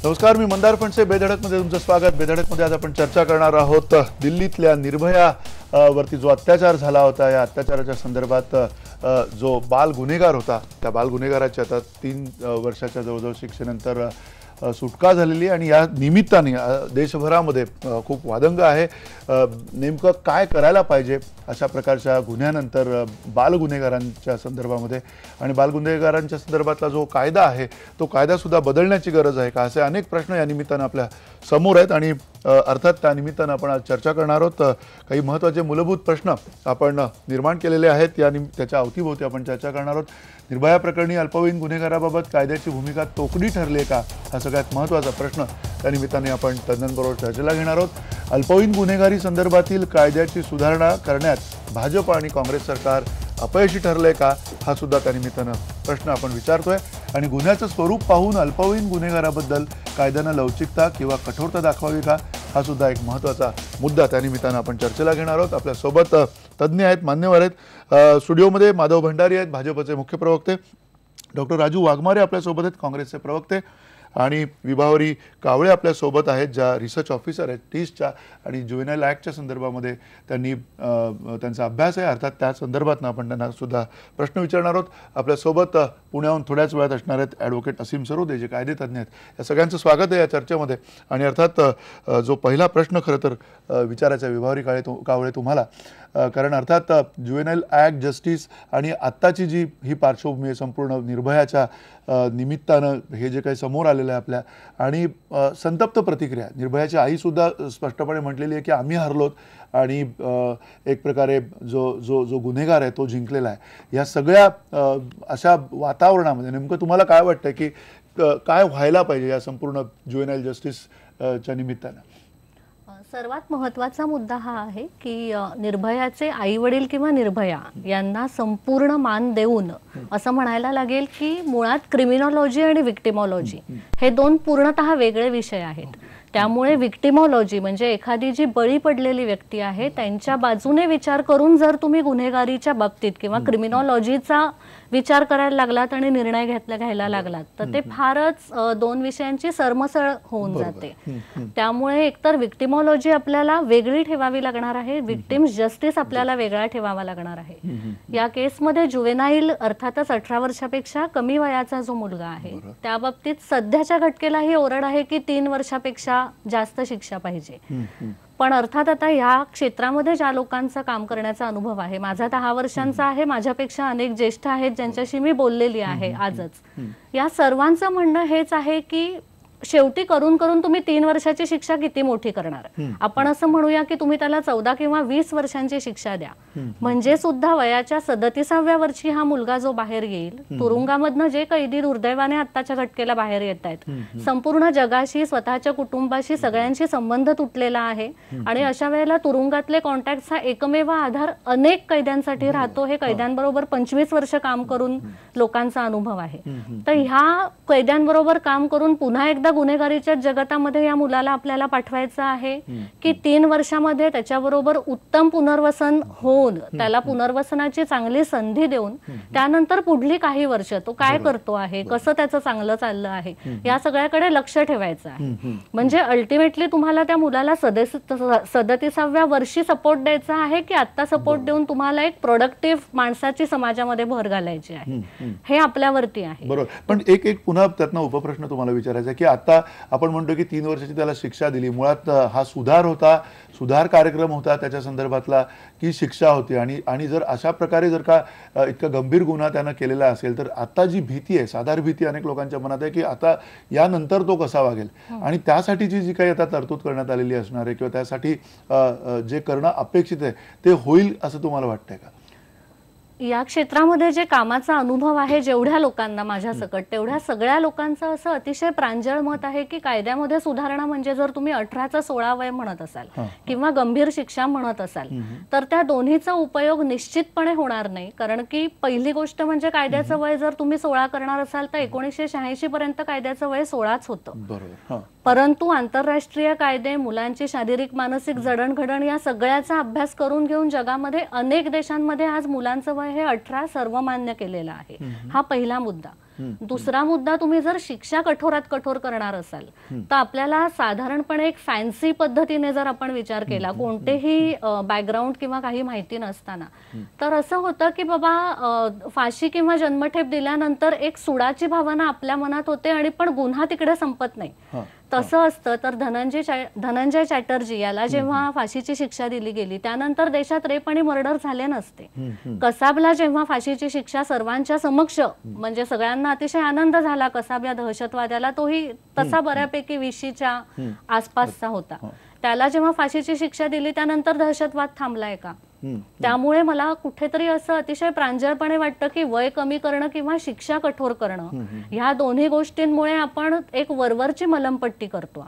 नमस्कार, मी मंदार फणसे. बेधडकमध्ये तुमचं स्वागत. बेधडकमध्ये आज आपण चर्चा करणार आहोत दिल्लीतल्या निर्भया वरती जो अत्याचार झाला होता, या अत्याचाराच्या संदर्भात जो बाल गुन्हेगार होता, त्या बाल गुन्हेगाराची आता 3 वर्षाच्या जवळजवळ शिक्षेनंतर सुटका झालेली आणि या निमित्ताने देशभरामध्ये खूप वादंग आहे. नेमकं काय करायला पाहिजे अशा प्रकारच्या गुन्ह्यानंतर बाल गुन्हेगारांच्या संदर्भामध्ये, आणि बाल गुन्हेगारांच्या संदर्भातला जो कायदा आहे तो कायदासुद्धा बदलण्याची गरज आहे का, असे अनेक प्रश्न या निमित्तानं आपल्या समोर आहेत. आणि अर्थात त्या निमित्तानं आपण आज चर्चा करणार आहोत. काही महत्त्वाचे मूलभूत प्रश्न आपण निर्माण केलेले आहेत, त्याच्या अवतीभोवती आपण चर्चा करणार आहोत. निर्भया प्रकरणी अल्पवयीन गुन्हेगाराबाबत कायद्याची भूमिका तोकडी ठरली आहे का, हा सगळ्यात महत्त्वाचा प्रश्न त्या निमित्ताने आपण तज्ज्ञांबरोबर चर्चेला घेणार आहोत. अल्पवयीन गुन्हेगारी संदर्भातील कायद्याची सुधारणा करण्यात भाजप आणि काँग्रेस सरकार अपयशी ठरलंय का, हा सुद्धा त्या निमित्तानं प्रश्न आपण विचारतोय. आणि गुन्ह्याचं स्वरूप पाहून अल्पवयीन गुन्हेगाराबद्दल कायद्यानं लवचिकता किंवा कठोरता दाखवावी का, हा सुद्धा एक महत्त्वाचा मुद्दा त्या निमित्तानं आपण चर्चेला घेणार आहोत. आपल्यासोबत तज्ज्ञ आहेत, मान्यवर आहेत. स्टुडिओमध्ये माधव भंडारी आहेत, भाजपचे मुख्य प्रवक्ते. डॉक्टर राजू वाघमारे आपल्यासोबत आहेत, काँग्रेसचे प्रवक्ते. आणि विभावरी कावळे आपल्यासोबत आहेत, ज्या रिसर्च ऑफिसर आहेत टीसच्या, आणि ज्युव्हेनाईल ॲक्टच्या संदर्भामध्ये त्यांचा अभ्यास आहे. अर्थात त्या संदर्भातनं आपण त्यांना सुद्धा प्रश्न विचारणार आहोत. आपल्यासोबत पुण्याहून थोड्याच वेळात असणार आहेत ॲडव्होकेट असीम सरोदे, जे कायदेतज्ञ आहेत. या सगळ्यांचं स्वागत आहे या चर्चेमध्ये. आणि अर्थात जो पहिला प्रश्न खरं तर विचारायचा विभावरी कावळे तुम्हाला, कारण अर्थात ज्युव्हेनाईल ॲक्ट, जस्टिस आणि आत्ताची जी ही पार्श्वभूमी आहे संपूर्ण निर्भयाच्या निमित्तानं, हे जे काही समोर आलेलं आहे आपल्या, आणि संतप्त प्रतिक्रिया. निर्भयाची आईसुद्धा स्पष्टपणे म्हटलेली आहे की आम्ही हरलोत आणि एक प्रकारे जो गुन्हेगार आहे तो जिंकलेला आहे. या सगळ्या अशा वातावरणामध्ये नेमकं तुम्हाला काय वाटतं की काय व्हायला पाहिजे या संपूर्ण ज्युव्हेनाईल जस्टिसच्या निमित्तानं? सर्वात महत्त्वाचा मुद्दा हा आहे की निर्भयाचे आई वडील किंवा निर्भया यांना संपूर्ण मान देऊन असं म्हणायला लागेल की मुळात क्रिमिनॉलॉजी आणि विक्टिमॉलॉजी हे 2 पूर्णतः वेगळे विषय आहेत. त्यामुळे विक्टिमॉलॉजी म्हणजे एखादी जी बळी पडलेली व्यक्ती आहे त्यांच्या बाजूने विचार करून जर तुम्ही गुन्हेगारीच्या बाबतीत किंवा क्रिमिनॉलॉजीचा विचार करायला लागलात आणि निर्णय घ्यायला लागलात तर ते फारच 2 विषयांची सरमसळ होऊन जाते. त्यामुळे एकतर विक्टिमॉलॉजी आपल्याला वेगळी ठेवावी लागणार आहे, विक्टिम्स जस्टिस आपल्याला वेगळा ठेवावा लागणार आहे. या केसमध्ये ज्युव्हेनाईल अर्थातच 18 वर्षापेक्षा कमी वयाचा जो मुलगा आहे त्या बाबतीत सध्याच्या घटकेला ही ओरड आहे की 3 वर्षापेक्षा जास्त शिक्षा पाहिजे. पण अर्थात आता या क्षेत्रामध्ये ज्या लोकांचा काम करण्याचा अनुभव आहे, माझा 10 वर्षांचा आहे, माझ्यापेक्षा अनेक ज्येष्ठ आहेत ज्यांच्याशी मी बोललेली आहे आजच, या सर्वांचं म्हणणं हेच आहे की शेवटी करून तुम्ही 3 वर्षाची शिक्षा किती मोठी करणार. आपण असं म्हणूया की तुम्ही त्याला 14 किंवा 20 वर्षांची शिक्षा द्या, म्हणजे सुद्धा वयाच्या 37व्या वर्षी हा मुलगा जो बाहेर येईल, तुरुंगामधनं जे कैदी दुर्दैवाने आत्ताच्या घटकेला बाहेर येत आहेत, संपूर्ण जगाशी, स्वतःच्या कुटुंबाशी, सगळ्यांशी संबंध तुटलेला आहे. आणि अशा वेळेला तुरुंगातले कॉन्टॅक्ट हा एकमेव आधार अनेक कैद्यांसाठी राहतो. हे कैद्यांबरोबर 25 वर्ष काम करून लोकांचा अनुभव आहे. तर ह्या कैद्यांबरोबर काम करून पुन्हा एकदा गुन्हेगारीच्या जगतामध्ये या मुलाला आपल्याला पाठवायचं आहे की 3 वर्षामध्ये त्याच्याबरोबर उत्तम पुनर्वसन होऊन त्याला पुनर्वसनाची चांगली संधी देऊन त्यानंतर पुढली काही वर्ष तो काय करतो आहे, कसं त्याचं चांगलं चाललं आहे, या सगळ्याकडे लक्ष ठेवायचं आहे. म्हणजे अल्टिमेटली तुम्हाला त्या मुलाला 37व्या वर्षी सपोर्ट द्यायचा आहे की आता सपोर्ट देऊन तुम्हाला एक प्रोडक्टिव्ह माणसाची समाजामध्ये भर घालायची आहे, हे आपल्यावरती आहे. बरोबर. पण एक पुन्हा त्यातनं उपप्रश्न तुम्हाला विचारायचा की आता आपण म्हणतो की 3 वर्षाची त्याला शिक्षा दिली, मुळात हा सुधार कार्यक्रम होता त्याच्या संदर्भातला की शिक्षा होती, आणि जर अशा प्रकारे जर का इतका गंभीर गुन्हा त्यानं केलेला असेल तर आता जी भीती आहे, साधारण भीती अनेक लोकांच्या मनात आहे की आता यानंतर तो कसा वागेल, आणि त्यासाठीची जी काही आता तरतूद करण्यात आलेली असणार आहे किंवा त्यासाठी जे करणं अपेक्षित आहे ते होईल असं तुम्हाला वाटतंय का? या क्षेत्रामध्ये जे कामाचा अनुभव आहे जेवढ्या लोकांना माझ्या सकट, तेवढ्या सगळ्या लोकांचं असं अतिशय प्रांजळ मत आहे की कायद्यामध्ये सुधारणा म्हणजे जर तुम्ही 18चं 16 वय म्हणत असाल किंवा गंभीर शिक्षा म्हणत असाल तर त्या दोन्हीचा उपयोग निश्चितपणे होणार नाही. कारण की पहिली गोष्ट म्हणजे कायद्याचं वय जर तुम्ही 16 करणार असाल तर 1986 पर्यंत कायद्याचं वय 16च होतं. परंतु आंतरराष्ट्रीय कायदे, मुलांची शारीरिक मानसिक जडणघडण या सगळ्याचा अभ्यास करून घेऊन जगामध्ये अनेक देशांमध्ये आज मुलांचं वय हे 18 सर्वमान्य केलेलं आहे. हा पहिला मुद्दा. दुसरा मुद्दा, तुम्ही जर शिक्षा कठोरात कठोर करणार असाल तर आपल्याला साधारणपणे एक फॅन्सी पद्धतीने जर आपण विचार केला, कोणतेही बॅकग्राऊंड किंवा काही माहिती नसताना, तर असं होतं की बाबा फाशी किंवा जन्मठेप दिल्यानंतर एक सुडाची भावना आपल्या मनात होते आणि पण गुन्हा तिकडे संपत नाही. तसं असतं तर धनंजय चॅटर्जी याला जेव्हा फाशीची शिक्षा दिली गेली त्यानंतर देशात रेप आणि मर्डर झाले नसते. कसाबला जेव्हा फाशीची शिक्षा सर्वांच्या समक्ष, म्हणजे सगळ्यांना अतिशय आनंद झाला, कसाब या दहशतवाद्याला, तोही तसा बऱ्यापैकी 20च्या आसपासचा होता, त्याला जेव्हा फाशीची शिक्षा दिली त्यानंतर दहशतवाद थांबलाय का? त्यामुळे मला कुठेतरी असं अतिशय प्रांजळपणे वाटतं की वय कमी करणं किंवा शिक्षा कठोर करणं, ह्या दोन्ही गोष्टींमुळे आपण एक वरवरची मलमपट्टी करतो.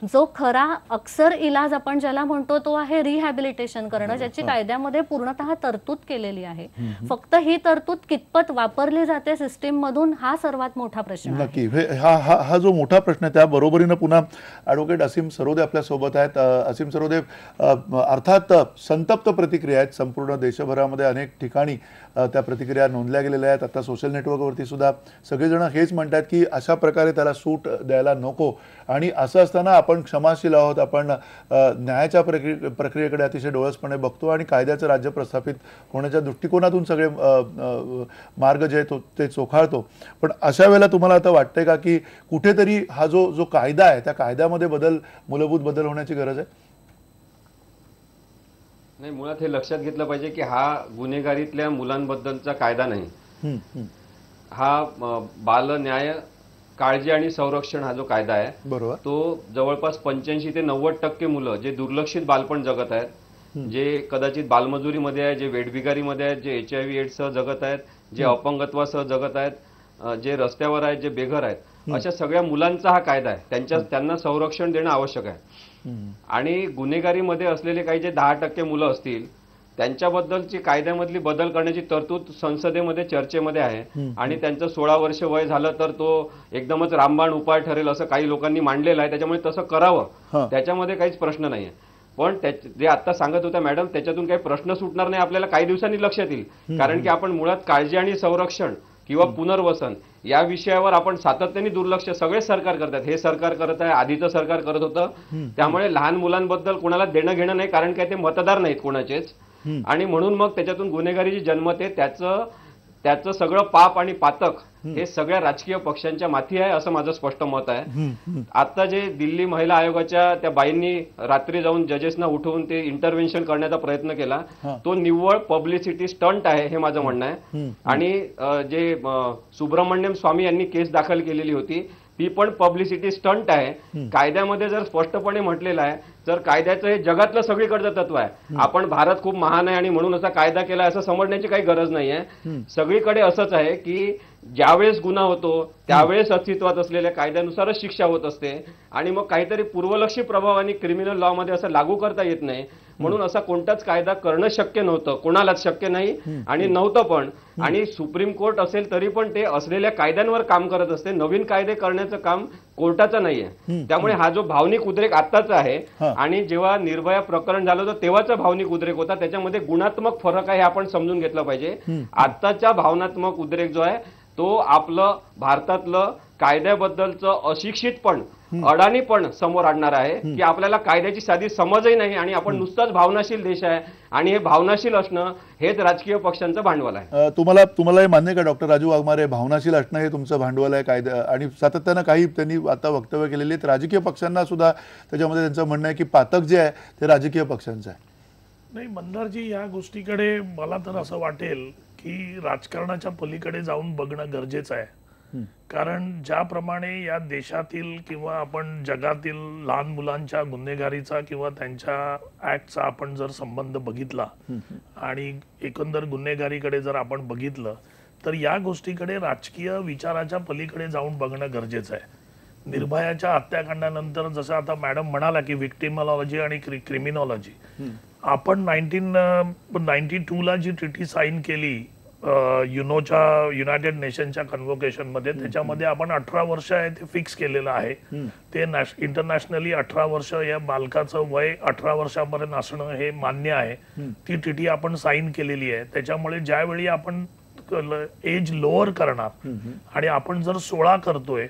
जो खरा अक्सर इलाज आपण ज्याला म्हणतो तो आहे रिहॅबिलिटेशन करणं, ज्याची कायद्यामध्ये पूर्णतः तरतूद केलेली आहे. फक्त ही तरतूद कितपत वापरली जाते सिस्टीम मधून, हा सर्वात मोठा प्रश्न आहे. नक्की हा जो मोठा प्रश्न आहे त्या बरोबरीनं पुन्हा ॲडव्होकेट असीम सरोदे आपल्या सोबत आहेत. असीम सरोदे, अर्थात संतप्त प्रतिक्रिया आहेत संपूर्ण देशभरामध्ये, अनेक ठिकाणी त्या प्रतिक्रिया नोंदल्या गेलेल्या आहेत. आता सोशल नेटवर्कवरती सुद्धा सगळेजण हेच म्हणतात की अशा प्रकारे त्याला सूट द्यायला नको, आणि असं असताना आपण क्षमाशील आहोत, आपण न्यायाच्या प्रक्रियेकडे अतिशय डोळसपणे बघतो आणि कायद्याचं राज्य प्रस्थापित होण्याच्या दृष्टिकोनातून सगळे मार्ग जे आहेत ते चोखाळतो. पण अशा वेळेला तुम्हाला आता वाटतंय का की कुठेतरी हा जो कायदा आहे त्या कायद्यामध्ये मूलभूत बदल होण्याची गरज आहे? नाही, मुळात हे लक्षात घेतलं पाहिजे की हा गुन्हेगारीतल्या मुलांबद्दलचा कायदा नाही. हा बाल न्याय काळजी आणि संरक्षण हा जो कायदा आहे, बरोबर, तो जवळपास 85 ते 90% मुलं जे दुर्लक्षित बालपण जगत आहेत, जे कदाचित बालमजुरीमध्ये आहे, जे वेठबिगारीमध्ये आहेत, जे HIV एड्ससह जगत आहेत, जे अपंगत्वासह जगत आहेत, जे रस्त्यावर आहेत, जे बेघर आहेत, अशा सगळ्या मुलांचा हा कायदा आहे. त्यांना संरक्षण देणं आवश्यक आहे. आणि गुन्हेगारीमध्ये असलेले काही जे 10% मुलं असतील त्यांच्याबद्दलची कायद्यामधली बदल करण्याची तरतूद संसदेमध्ये चर्चेमध्ये आहे. आणि त्यांचं 16 वर्ष वय झालं तर तो एकदमच रामबाण उपाय ठरेल असं काही लोकांनी मांडलेलं आहे. त्याच्यामुळे तसं करावं, त्याच्यामध्ये काहीच प्रश्न नाहीये. पण जे आता सांगत होत्या मॅडम, त्याच्यातून काही प्रश्न सुटणार नाही आपल्याला काही दिवसांनी लक्षात येईल. कारण की आपण मुळात काळजी आणि संरक्षण किंवा पुनर्वसन या विषयावर आपण सातत्याने दुर्लक्ष सगळे सरकार करतात. हे सरकार करत आहे, आधीचं सरकार करत होतं. त्यामुळे लहान मुलांबद्दल कोणाला देणं घेणं नाही, कारण काय ते मतदार नाहीत कोणाचेच. आणि म्हणून मग त्याच्यातून गुन्हेगारी जी जन्मते त्याचं सगळं पाप आणि पातक हे सगळ्या राजकीय पक्षांच्या माथी आहे, असं माझं स्पष्ट मत आहे. आता जे दिल्ली महिला आयोगाच्या त्या बाईंनी रात्री जाऊन जजेसना उठवून ते इंटरव्हेन्शन करण्याचा प्रयत्न केला, तो निव्वळ पब्लिसिटी स्टंट आहे हे माझं म्हणणं आहे. आणि जे सुब्रमण्यम स्वामी यांनी केस दाखल केलेली होती ती पण पब्लिसिटी स्टंट आहे. कायद्यामध्ये जर स्पष्टपणे म्हटलेलं आहे, तर कायद्याचं हे जगातलं सगळीकडचं तत्व आहे. आपण भारत खूप महान आहे आणि म्हणून असा कायदा केला असं समजण्याची काही गरज नाहीये. सगळीकडे असंच आहे की ज्यावेळेस गुन्हा होतो त्यावेळेस अस्तित्वात असलेल्या कायद्यानुसारच शिक्षा होत असते. आणि मग काहीतरी पूर्वलक्षी प्रभावाने क्रिमिनल लॉ मध्ये असं लागू करता येत नाही. म्हणून असा कोणताच कायदा करणं शक्य नव्हतं, कोणालाच शक्य नाही आणि नव्हतं पण. आणि सुप्रीम कोर्ट असेल तरी पण ते असलेल्या कायद्यांवर काम करत असते, नवीन कायदे करण्याचं काम कोर्टाचं नाहीये. त्यामुळे हा जो भावनिक उद्रेक आत्ताचा आहे आणि जेव्हा निर्भया प्रकरण झालं होतं तेव्हाचा भावनिक उद्रेक होता, त्याच्यामध्ये गुणात्मक फरक आहे हे आपण समजून घेतलं पाहिजे. आत्ताचा भावनात्मक उद्रेक जो आहे तो आपलं भारतातलं कायद्याबद्दलचं अशिक्षितपण, अडाणीपण समोर आणणार आहे की आपल्याला कायद्याची साधी समजही नाही आणि आपण नुसताच भावनाशील देश आहे आणि हे भावनाशील असणं हेच राजकीय पक्षांचं भांडवल आहे. तुम्हाला हे मान्य का डॉक्टर राजू वाघमारे, भावनाशील असणं हे तुमचं भांडवल आहे कायदा? आणि सातत्यानं काही त्यांनी आता वक्तव्य केलेली आहेत, राजकीय पक्षांना सुद्धा त्याच्यामध्ये त्यांचं म्हणणं आहे की पातक जे आहे ते राजकीय पक्षांचं आहे. नाही मंदारजी, या गोष्टीकडे मला तर असं वाटेल की राजकारणाच्या पलीकडे जाऊन बघणं गरजेचं आहे. कारण ज्याप्रमाणे या देशातील किंवा आपण जगातील लहान मुलांच्या गुन्हेगारीचा किंवा त्यांच्या ऍक्टचा आपण जर संबंध बघितला आणि एकंदर गुन्हेगारीकडे जर आपण बघितलं तर या गोष्टीकडे राजकीय विचाराच्या पलीकडे जाऊन बघणं गरजेचं आहे. निर्भयाच्या हत्याकांडानंतर जसं आता मॅडम म्हणाला की विक्टिमॉलॉजी आणि क्रिमिनॉलॉजी, आपण 1992 ला जी ट्रिटी साईन केली युनोच्या युनायटेड नेशनच्या कन्व्होकेशन मध्ये, त्याच्यामध्ये आपण 18 वर्ष आहे ते फिक्स केलेलं आहे. ते इंटरनॅशनली 18 वर्ष या बालकाचं वय 18 वर्षापर्यंत असणं हे मान्य आहे. ती ट्रिटी आपण साईन केलेली आहे. त्याच्यामुळे ज्यावेळी आपण एज लोअर करणार आणि आपण जर 16 करतोय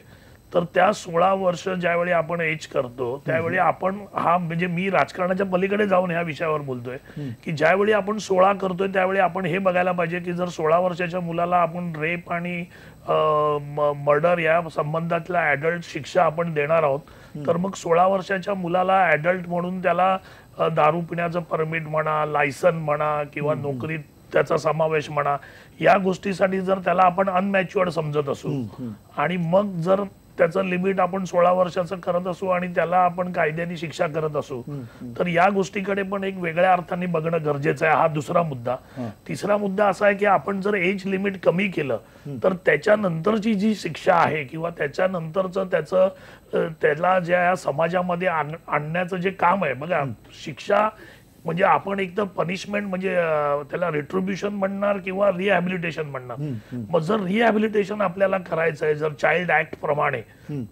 तर त्या 16 वर्ष ज्यावेळी आपण एज करतो त्यावेळी आपण हा म्हणजे मी राजकारणाच्या पलीकडे जाऊन ह्या विषयावर बोलतोय की ज्यावेळी आपण 16 करतोय त्यावेळी आपण हे बघायला पाहिजे की जर 16 वर्षाच्या मुलाला आपण रेप आणि मर्डर या संबंधातल्या ऍडल्ट शिक्षा आपण देणार आहोत तर मग 16 वर्षाच्या मुलाला ऍडल्ट म्हणून त्याला दारू पिण्याचं परमिट म्हणा, लायसन म्हणा किंवा नोकरीत त्याचा समावेश म्हणा, या गोष्टीसाठी जर त्याला आपण अनमॅच्युअर्ड समजत असू आणि मग जर त्याचं लिमिट आपण 16 वर्षाचं करत असू आणि त्याला आपण कायद्याने शिक्षा करत असू तर या गोष्टीकडे पण एक वेगळ्या अर्थाने बघणं गरजेचं आहे. हा दुसरा मुद्दा. तिसरा मुद्दा असा आहे की आपण जर एज लिमिट कमी केलं तर त्याच्यानंतरची जी शिक्षा आहे किंवा त्याच्यानंतरचं त्याला ज्या समाजामध्ये आणण्याचं जे काम आहे बघा, शिक्षा म्हणजे आपण एक तर पनिशमेंट म्हणजे त्याला रिट्रिब्युशन म्हणणार किंवा रिहॅबिलिटेशन म्हणणार. मग जर रिहॅबिलिटेशन आपल्याला करायचं आहे जर चाइल्ड ऍक्ट प्रमाणे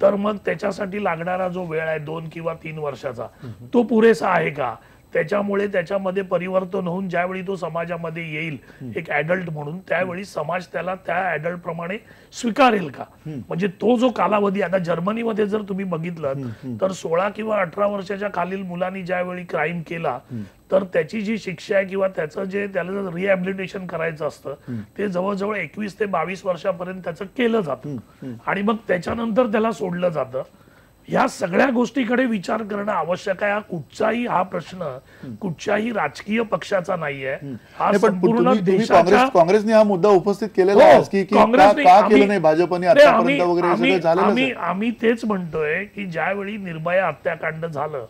तर मग त्याच्यासाठी लागणारा जो वेळ आहे 2 किंवा 3 वर्षाचा तो पुरेसा आहे का? त्याच्यामुळे त्याच्यामध्ये परिवर्तन होऊन ज्यावेळी तो समाजामध्ये येईल एक ऍडल्ट म्हणून त्यावेळी समाज त्याला त्या ऍडल्ट प्रमाणे स्वीकारेल का? म्हणजे तो जो कालावधी आता जर्मनीमध्ये जर तुम्ही बघितलं तर 16 किंवा 18 वर्षाच्या खालील मुलांनी ज्यावेळी क्राईम केला तर त्याची जी शिक्षा आहे किंवा त्याचं जे त्याला रिहॅबिलिटेशन करायचं असतं ते जवळजवळ 21 ते 22 वर्षापर्यंत त्याचं केलं जातं आणि मग त्याच्यानंतर त्याला सोडलं जातं. या सगळ्या गोष्टीकडे विचार करणं आवश्यक आहे. हा प्रश्न कुठच्याही राजकीय पक्षाचा नाहीये. हा संपूर्ण देशाच्या काँग्रेसने हा मुद्दा उपस्थित केलेला आहे की का केलं नाही भाजपने आतापर्यंत वगैरे. आम्ही तेच म्हणतोय की ज्यावेळी निर्भया हत्याकांड झालं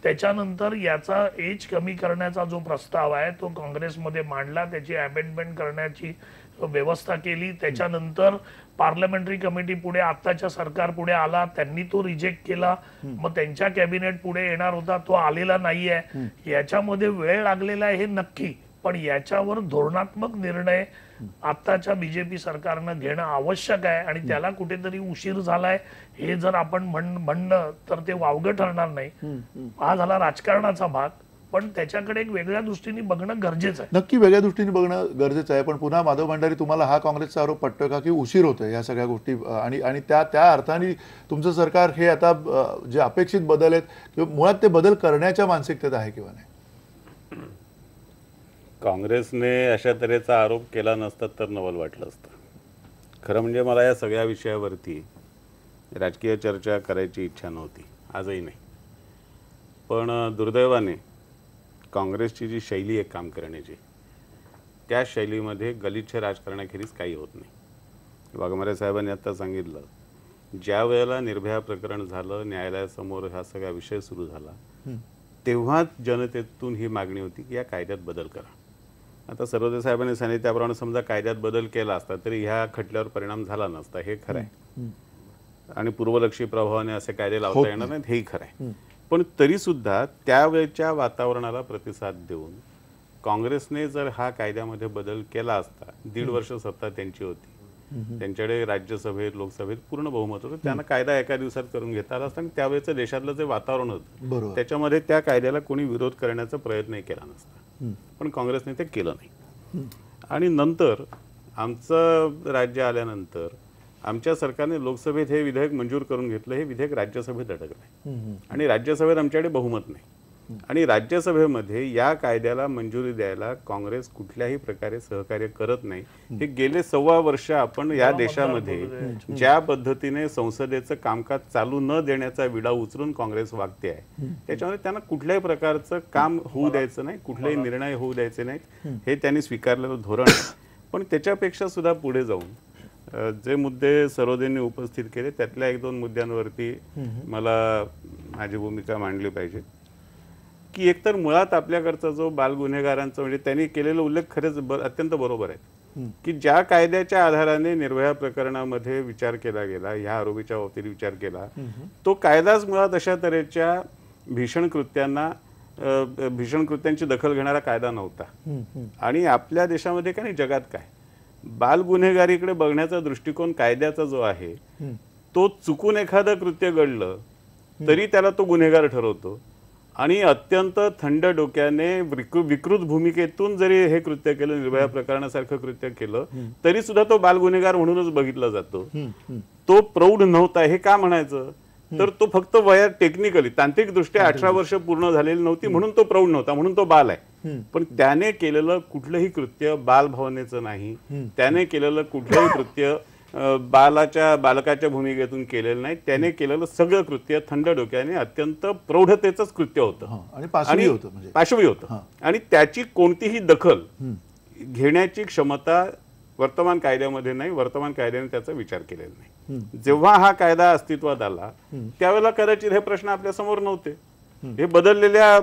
त्याच्यानंतर याचा एज कमी करण्याचा जो प्रस्ताव आहे तो काँग्रेसमध्ये मांडला, त्याची अमेंडमेंट करण्याची व्यवस्था केली. त्याच्यानंतर पार्लमेंटरी कमिटी पुढे आताच्या सरकार पुढे आला, त्यांनी तो रिजेक्ट केला. मग त्यांच्या कॅबिनेट पुढे येणार होता, तो आलेला नाहीये. याच्यामध्ये वेळ लागलेला आहे हे नक्की, पण याच्यावर धोरणात्मक निर्णय आताच्या बीजेपी सरकारनं घेणं आवश्यक आहे आणि त्याला कुठेतरी उशीर झालाय हे जर आपण म्हणणं तर ते वावगं ठरणार नाही. हा झाला राजकारणाचा भाग, पण त्याच्याकडे एक वेगळ्या दृष्टीने बघणं गरजेचं आहे. नक्की वेगळ्या दृष्टीने बघणं गरजेचं आहे. पण पुन्हा माधव भंडारी, तुम्हाला हा काँग्रेसचा आरोप पटतोय का की उशीर होतोय या सगळ्या गोष्टी आणि त्या अर्थाने तुमचं सरकार हे आता जे अपेक्षित बदल आहेत किंवा मुळात ते बदल करण्याच्या मानसिकतेत आहे किंवा नाही? काँग्रेसने अशा तऱ्हेचा आरोप केला नसता तर नवल वाटलं असतं. खरं म्हणजे मला या सगळ्या विषयावरती राजकीय चर्चा करायची इच्छा नव्हती, आजही नाही. पण दुर्दैवाने काँग्रेसची जी शैली आहे काम करण्याची त्या शैलीमध्ये गलिच्छ राजकारणाखेरीज काही होत नाही. वाघमारे साहेबांनी आता सांगितलं, ज्या वेळेला निर्भया प्रकरण झालं, न्यायालयासमोर हा सगळा विषय सुरू झाला, तेव्हाच जनतेतून ही मागणी होती की या कायद्यात बदल करा. आता सर्वोदय साहेबांनी सांगितलं त्याप्रमाणे समजा कायद्यात बदल केला असता तरी ह्या खटल्यावर परिणाम झाला नसता, हे खरं आहे. आणि पूर्वलक्षी प्रभावाने असे कायदे लावता येणार नाहीत, हेही खरं आहे. पण तरी सुद्धा त्यावेळच्या वातावरणाला प्रतिसाद देऊन काँग्रेसने जर हा कायद्यामध्ये बदल केला असता, 1.5 वर्ष सत्ता त्यांची होती, त्यांच्याकडे राज्यसभेत लोकसभेत पूर्ण बहुमत होतं, त्यांना कायदा एका दिवसात करून घेता आला असता आणि त्यावेळेचं देशातलं जे वातावरण होतं त्याच्यामध्ये त्या कायद्याला कोणी विरोध करण्याचा प्रयत्नही केला नसता. पण काँग्रेसने ते केलं नाही. आणि नंतर आमचं राज्य आल्यानंतर आमच्या सरकारने लोकसभेत हे विधेयक मंजूर करून घेतलं. हे विधेयक राज्यसभेत अडकलंय आणि राज्यसभेत आमच्याकडे बहुमत नाही. आणि राज्यसभेमध्ये या कायद्याला मंजुरी द्यायला काँग्रेस कुठल्याही प्रकारे सहकार्य करत नाही. हे गेले 1.25 वर्ष आपण या देशामध्ये ज्या पद्धतीने संसदेचं कामकाज चालू न देण्याचा विडा उचलून काँग्रेस वागते आहे, त्याच्यामध्ये त्यांना कुठल्याही प्रकारचं काम होऊ द्यायचं नाही, कुठलेही निर्णय होऊ द्यायचे नाहीत, हे त्यांनी स्वीकारलेलं धोरण आहे. पण त्याच्यापेक्षा सुद्धा पुढे जाऊन जे मुद्दे सरोदेंनी उपस्थित केले त्यातल्या 1-2 मुद्द्यांवरती मला माझी भूमिका मांडली पाहिजे. की एकतर मुळात आपल्याकडचा जो बालगुन्हेगारांचा म्हणजे त्यांनी केलेला उल्लेख खरेच अत्यंत बरोबर आहे की ज्या कायद्याच्या आधाराने निर्भया प्रकरणामध्ये विचार केला गेला, ह्या आरोपीच्या बाबतीत विचार केला, तो कायदाच मुळात अशा तऱ्हेच्या भीषण कृत्यांची दखल घेणारा कायदा नव्हता. आणि आपल्या देशामध्ये काय नाही जगात काय बालगुन्हेगारीकडे बघण्याचा दृष्टिकोन कायद्याचा जो आहे तो चुकून एखादं कृत्य घडलं तरी त्याला तो गुन्हेगार ठरवतो आणि अत्यंत थंड डोक्याने विकृत भूमिकेतून जरी हे कृत्य केलं, निर्भया प्रकरणासारखं कृत्य केलं, तरी सुद्धा तो बालगुन्हेगार म्हणूनच बघितला जातो. तो प्रौढ नव्हता हे का म्हणायचं? तर तो फक्त वयात टेक्निकली तांत्रिकदृष्ट्या 18 वर्ष पूर्ण झालेली नव्हती म्हणून तो प्रौढ नव्हता, म्हणून तो बाल आहे. पण त्याने केलेलं कुठलंही कृत्य बालभावनेचं नाही. त्याने केलेलं कुठलंही कृत्य बालकाच्या भूमिकेतून केलेलं नाही. त्याने केलेलं सगळं कृत्य थंड डोक्याने अत्यंत प्रौढतेचंच कृत्य होतं आणि पाशवी होतं. आणि त्याची कोणतीही दखल घेण्याची क्षमता वर्तमान कायद्यामध्ये नाही. वर्तमान कायद्याने त्याचा विचार केलेला नाही. जेव्हा हा कायदा अस्तित्वात आला त्यावेळेला कदाचित हे प्रश्न आपल्या समोर नव्हते. हे बदललेल्या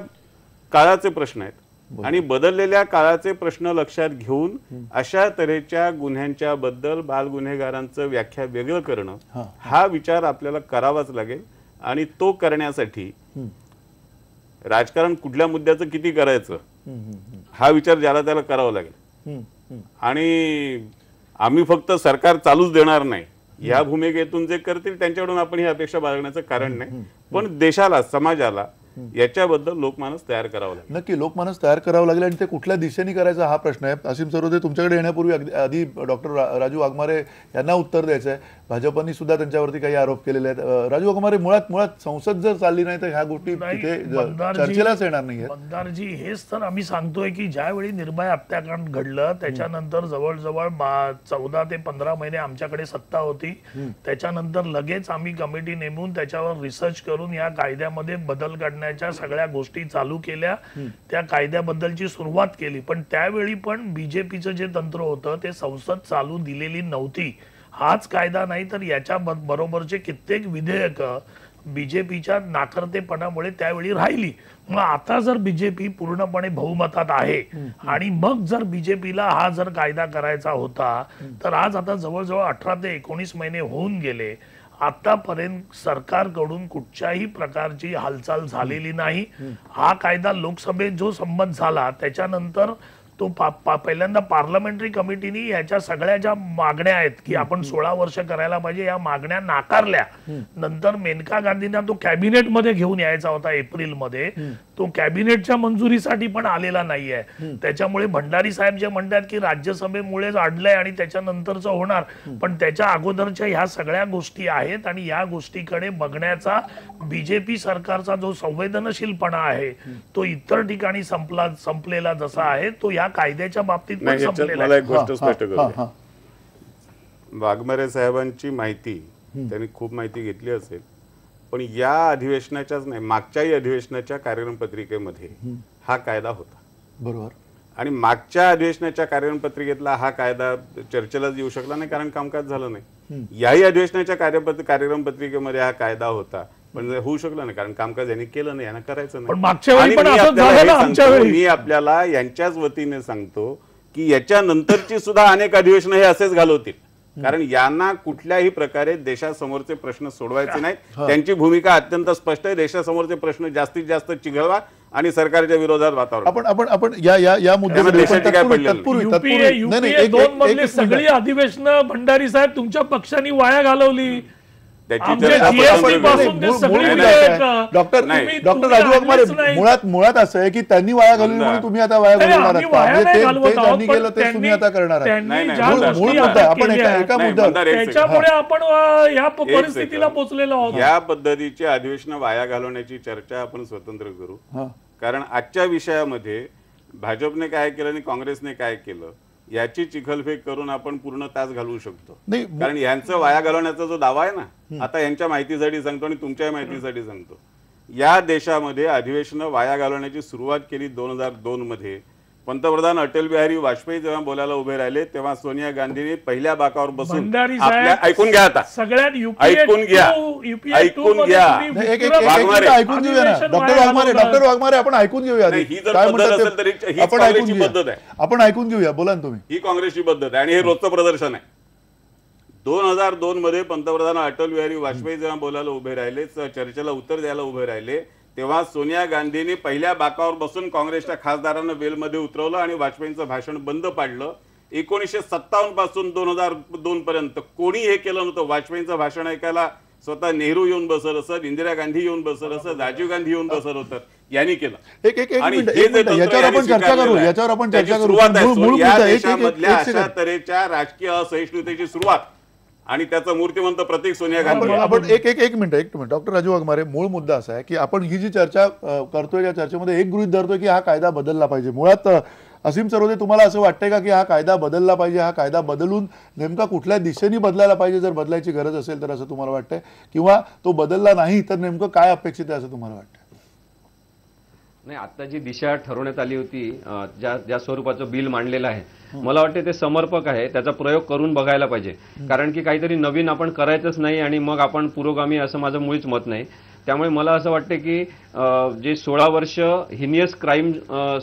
काळाचे प्रश्न आहेत आणि बदललेल्या काळाचे प्रश्न लक्षात घेऊन अशा तऱ्हेच्या गुन्ह्यांच्या बद्दल बालगुन्हेगारांचं व्याख्या वेगळं करणं हा विचार आपल्याला करावाच लागेल. आणि तो करण्यासाठी राजकारण कुठल्या मुद्द्याचं किती करायचं हा विचार ज्याला त्याला करावा लागेल. आणि आम्ही फक्त सरकार चालूच देणार नाही या भूमिकेतून जे करतील त्यांच्याकडून आपण ही अपेक्षा बाळगण्याचं कारण नाही. पण देशाला, समाजाला याच्याबद्दल लोकमानस तयार करावं लागेल. नक्की लोकमानस तयार करावं लागेल. आणि ते कुठल्या दिशेने करायचा हा प्रश्न आहे. असीम सरोदे, तुमच्याकडे येण्यापूर्वी आधी डॉक्टर राजू वाघमारे यांना उत्तर द्यायचं आहे. भाजपनी सुद्धा त्यांच्यावरती काही आरोप केलेले आहेत. राजू वाघमारे, मुळात संसद जर चालली नाही तर ह्या गोष्टी तिथे चर्चेलाच येणार नाहीये. मंदारजी, हेच तर आम्ही सांगतोय की ज्यावेळी निर्भया हत्याकांड घडलं त्याच्यानंतर जवळजवळ 14 ते 15 महिने आमच्याकडे सत्ता होती. त्याच्यानंतर लगेच आम्ही कमिटी नेमून त्याच्यावर रिसर्च करून या कायद्यामध्ये बदल करण्याच्या सगळ्या गोष्टी चालू केल्या. त्या कायद्याबद्दलची सुरुवात केली. पण त्यावेळी पण बीजेपीचं जे तंत्र होतं ते संसद चालू दिलेली नव्हती. हाच कायदा नाही तर याच्या बरोबरचे कित्येक विधेयक बीजेपीच्या नाकर्तेपणामुळे त्यावेळी राहिली. मग आता जर बीजेपी पूर्णपणे बहुमतात आहे आणि मग जर बीजेपीला हा जर कायदा करायचा होता तर आज आता जवळजवळ 18 ते 19 महिने होऊन गेले. आतापर्यंत सरकारकडून कुठच्याही प्रकारची हालचाल झालेली नाही. हा कायदा लोकसभेत जो संमत झाला त्याच्यानंतर तो पहिल्यांदा पार्लमेंटरी कमिटीने याच्या सगळ्या ज्या मागण्या आहेत की आपण 16 वर्ष करायला पाहिजे या मागण्या नाकारल्या. नंतर मेनका गांधींना तो कॅबिनेट मध्ये घेऊन यायचा होता एप्रिलमध्ये. तो कॅबिनेटच्या मंजुरीसाठी पण आलेला नाहीये. त्याच्यामुळे भंडारी साहेब जे म्हणतात की राज्यसभेमुळेच अडलंय आणि त्याच्यानंतरच होणार, पण त्याच्या अगोदरच्या ह्या सगळ्या गोष्टी आहेत आणि या गोष्टीकडे बघण्याचा बीजेपी सरकारचा जो संवेदनशीलपणा आहे तो इतर ठिकाणी संपलेला जसा आहे तो या कायद्याच्या बाबतीत पण संपलेला आहे. मला एक गोष्ट स्पष्ट करू. वाघमारे साहेबांची माहिती त्यांनी खूप माहिती घेतली असेल, पण या अधिवेशनाच्याच नाही मागच्याही अधिवेशनाच्या कार्यक्रम पत्रिकेमध्ये हा कायदा होता. बरोबर. आणि मागच्या अधिवेशनाच्या कार्यक्रम पत्रिकेतला हा कायदा चर्चेलाच येऊ शकला नाही कारण कामकाज झालं नाही. याही अधिवेशनाच्या कार्यक्रम पत्रिकेमध्ये हा कायदा होता पण होऊ शकला नाही कारण कामकाज यांनी केलं नाही, यांना करायचं नाही. मी आपल्याला यांच्याच वतीने सांगतो की याच्या नंतरची सुद्धा अनेक अधिवेशन हे असेच घालवतील कारण यांना कुठल्याही प्रकारे देशासमोरचे प्रश्न सोडवायचे नाहीत. त्यांची भूमिका अत्यंत स्पष्ट आहे. देशासमोरचे प्रश्न जास्तीत जास्त चिघळवा आणि सरकारच्या विरोधात वातावरण. आपण या मुद्द्यावर सगळी अधिवेशन भंडारी साहेब तुमच्या पक्षांनी वाया घालवली. डॉक्टर राजू वाघमारे, मुळात असं आहे की त्यांनी वाया घालवली म्हणून तुम्ही आता वाया घालवणार त्यांनी केलं ते तुम्ही आता करणार आहात. आपण एका मुद्द्यावर त्याच्यामुळे आपण या परिस्थितीला पोहोचलेलो आहोत. या पद्धतीची अधिवेशन वाया घालवण्याची चर्चा आपण स्वतंत्र करू. कारण आजच्या विषयामध्ये भाजपने काय केलं आणि काँग्रेसने काय केलं याची चिखलफेक करून आपण पूर्ण तास घालवू शकतो. कारण यांचं वाया घालवण्याचा जो दावा आहे ना, आता यांच्या माहितीसाठी सांगतो आणि तुमच्या माहितीसाठी सांगतो, या देशामध्ये अधिवेशन वाया घालवण्याची सुरुवात केली 2002 मध्ये. पंतप्रधान अटल बिहारी वाजपेयी जेव्हा बोलायला उभे राहिले तेव्हा सोनिया गांधींनी पहिल्या बाकावर बसून ऐकून घ्या, आता सगळ्यात ऐकून घ्या ऐकून घ्या ऐकून घेऊया ना डॉक्टर वाघमारे आपण ऐकून घेऊया. ही जर पद्धत असेल तर ही काँग्रेसची पद्धत आहे. आपण ऐकून घेऊया, बोला ना तुम्ही. ही काँग्रेसची पद्धत आहे आणि हे रोजचं प्रदर्शन आहे. 2002 मध्ये पंतप्रधान अटल बिहारी वाजपेयी जेव्हा बोलायला उभे राहिले, चर्चेला उत्तर द्यायला उभे राहिले तेव्हा सोनिया गांधींनी पहिल्या बाकावर बसून काँग्रेसच्या खासदारांना वेलमध्ये उतरवलं आणि वाजपेयींचं भाषण बंद पाडलं. 1957 पासून 2002 पर्यंत कोणी हे केलं नव्हतं. वाजपेयींचं भाषण ऐकायला स्वतः नेहरू येऊन बसत असत, इंदिरा गांधी येऊन बसत असत, राजीव गांधी येऊन बसत होतं. यांनी केलं. एक एक एक आणि मिनिट, हे एक जे मिनिट, तंत्र याच्यावर यांनी आपण चर्चा करू, स्वीकारलेलं आहे, याच्यावर आपण त्याची चर्चा करू. सुरुवात आहे. मूळ या मुद्दा एक देशामधल्या अशा सेकंड. तऱ्हेच्या राजकीय असहिष्णुतेची सुरुवात आणि त्याचं मूर्तिमंत प्रतीक सोनिया गांधी आहे. आपण एक एक मिनिट डॉक्टर राजू वाघमारे, मूळ मुद्दा असा आहे की आपण ही जी चर्चा करतोय या चर्चेमध्ये एक गृहीत धरतोय की हा कायदा बदलला पाहिजे. मुळात असीम सरोदे, तुम्हाला असं वाटतंय का की हा कायदा बदलला पाहिजे, हा कायदा बदलून नेमका कुठल्या दिशेने बदलायला पाहिजे, जर बदलायची गरज असेल तर, असं तुम्हाला वाटतंय, किंवा तो बदलला नाही तर नेमकं काय अपेक्षित आहे असं तुम्हाला वाटतं? नाही, आता जी दिशा ठरवण्यात आली होती, ज्या स्वरूपाचं बिल मांडलेलं आहे, मला वाटते ते समर्पक आहे. त्याचा प्रयोग करून बघायला पाहिजे. कारण की काहीतरी नवीन आपण करायचंच नाही आणि मग आपण पुरोगामी, असं माझं मुळीच मत नाही. त्यामुळे मला असं वाटतं की जे 16 वर्ष हिनियस क्राईम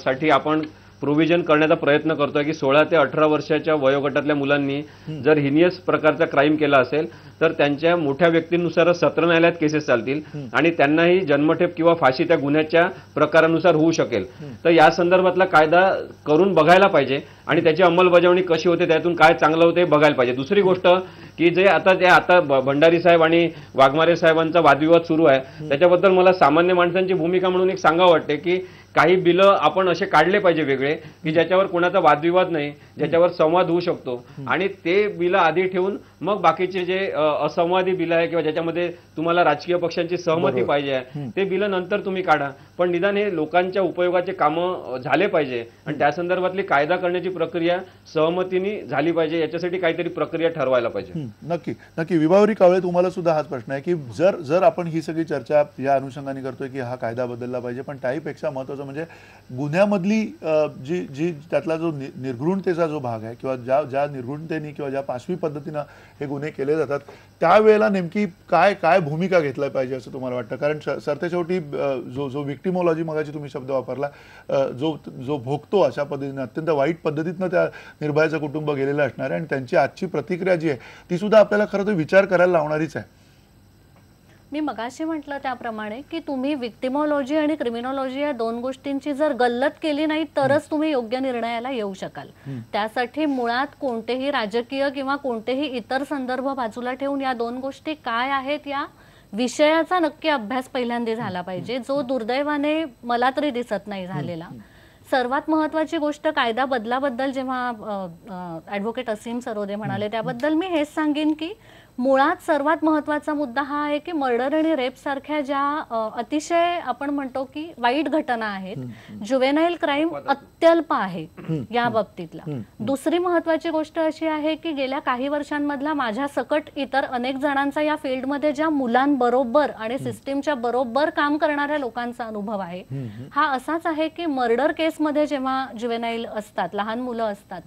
साठी आपण प्रोव्हिजन करण्याचा प्रयत्न करतोय की 16 ते 18 वर्षाच्या वयोगटातल्या मुलांनी जर हिनियस प्रकारचा क्राईम केला असेल तर त्यांच्या मोठ्या व्यक्तींनुसार सत्र न्यायालयात केसेस चालतील आणि त्यांनाही जन्मठेप किंवा फाशी त्या गुन्ह्याच्या प्रकारानुसार होऊ शकेल. तर या संदर्भातला कायदा करून बघायला पाहिजे आणि त्याची अंमलबजावणी कशी होते, त्यातून काय चांगलं होते बघायला पाहिजे. दुसरी गोष्ट की जे आता भंडारी साहेब आणि वाघमारे साहेबांचा वादविवाद सुरू आहे, त्याच्याबद्दल मला सामान्य माणसांची भूमिका म्हणून एक सांगावं वाटते की काही बिलं आपण असे काढले पाहिजे वेगळे की ज्याच्यावर कोणाचा वादविवाद नाही, ज्याच्यावर संवाद होऊ शकतो, आणि ते बिलं आधी ठेवून मग बाकीचे जे असंवादी बिलं आहे किंवा ज्याच्यामध्ये तुम्हाला राजकीय पक्षांची सहमती पाहिजे आहे ते बिलं नंतर तुम्ही काढा. पण निदान हे लोकांच्या उपयोगाचे कामं झाले पाहिजे आणि त्या संदर्भातली कायदा करण्याची प्रक्रिया सहमतीने झाली पाहिजे. याच्यासाठी काहीतरी प्रक्रिया ठरवायला पाहिजे. नक्की नक्की. विभावरी कावळे, तुम्हाला सुद्धा हाच प्रश्न आहे की जर आपण ही सगळी चर्चा या अनुषंगाने करतोय की हा कायदा बदलला पाहिजे, पण त्याहीपेक्षा महत्त्वाचं म्हणजे गुन्ह्यामधली जी त्यातला जो निर्घृणतेचा जो भाग आहे किंवा ज्या निर्घृणतेने किंवा ज्या पाशवी पद्धतीनं हे गुन्हे केले जातात, त्यावेळेला नेमकी काय भूमिका घेतली पाहिजे असं तुम्हाला वाटतं? कारण सरतेशेवटी जो विक्टिमॉलॉजी मगाची तुम्ही शब्द वापरला, जो भोगतो अशा पद्धतीने अत्यंत वाईट पद्धतीनं त्या निर्भयाचं कुटुंब गेलेलं असणार आहे आणि त्यांची आजची प्रतिक्रिया जी आहे ती सुद्धा आपल्याला खरं तर विचार करायला लावणारीच आहे. मी मगाशी म्हटलं त्याप्रमाणे की तुम्ही विक्टिमॉलॉजी आणि क्रिमिनॉलॉजी या दोन गोष्टींची जर गल्लत केली नाही तरच तुम्ही योग्य निर्णयाला येऊ शकाल. त्यासाठी मुळात कोणतेही राजकीय किंवा कोणतेही इतर संदर्भ बाजूला ठेवून या दोन गोष्टी काय आहेत या विषयाचा नक्की अभ्यास पहिल्यांदा झाला पाहिजे, जो दुर्दैवाने मला तरी दिसत नाही झालेला. सर्वात महत्वाची गोष्ट कायदा बदलाबद्दल जेव्हा ॲडव्होकेट असीम सरोदे म्हणाले त्याबद्दल मी हेच सांगेन की मुळात सर्वात महत्वाचा मुद्दा हा आहे की मर्डर आणि रेप सारख्या ज्या अतिशय आपण म्हणतो की वाईट घटना आहेत, जुवेनाईल क्राईम अत्यल्प आहे या बाबतीतला. दुसरी महत्वाची गोष्ट अशी आहे की गेल्या काही वर्षांमधला माझ्या सकट इतर अनेक जणांचा या फील्डमध्ये ज्या मुलांबरोबर आणि सिस्टीमच्या बरोबर काम करणाऱ्या लोकांचा अनुभव आहे हा असाच आहे की मर्डर केसमध्ये जेव्हा जुवेनाईल असतात, लहान मुलं असतात,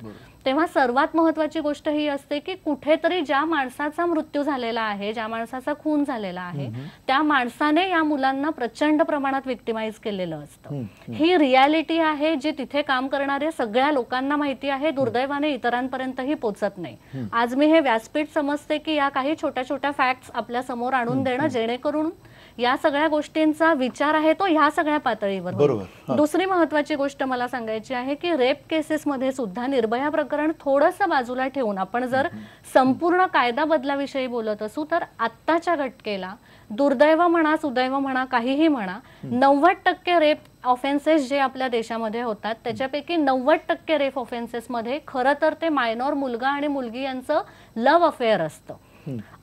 तेव्हा सर्वात महत्वाची गोष्ट ही असते की कुठेतरी ज्या माणसाचा मृत्यू झालेला आहे, ज्या माणसाचा खून झालेला आहे, त्या माणसाने या मुलांना प्रचंड प्रमाणात विक्टिमाइज केलेलं असतं. ही रियालिटी आहे जी तिथे काम करणाऱ्या सगळ्या लोकांना माहिती आहे, दुर्दैवाने इतरांपर्यंतही पोचत नाही. आज मी हे व्यासपीठ समजते की या काही छोट्या छोट्या फॅक्ट्स आपल्या समोर आणून देणं जेणेकरून या सगळ्या गोष्टींचा विचार आहे तो ह्या सगळ्या पातळीवर होईल. दुसरी महत्वाची गोष्ट मला सांगायची आहे की रेप केसेसमध्ये सुद्धा निर्भया प्रकरण थोडंसं बाजूला ठेवून आपण जर संपूर्ण कायदा बदलाविषयी बोलत असू तर आत्ताच्या घटकेला दुर्दैव म्हणा, सुदैव म्हणा, काहीही म्हणा, 90% रेप ऑफेन्सेस जे आपल्या देशामध्ये होतात त्याच्यापैकी 90% रेप ऑफेन्सेसमध्ये खरं तर ते मायनॉर मुलगा आणि मुलगी यांचं लव्ह अफेअर असतं.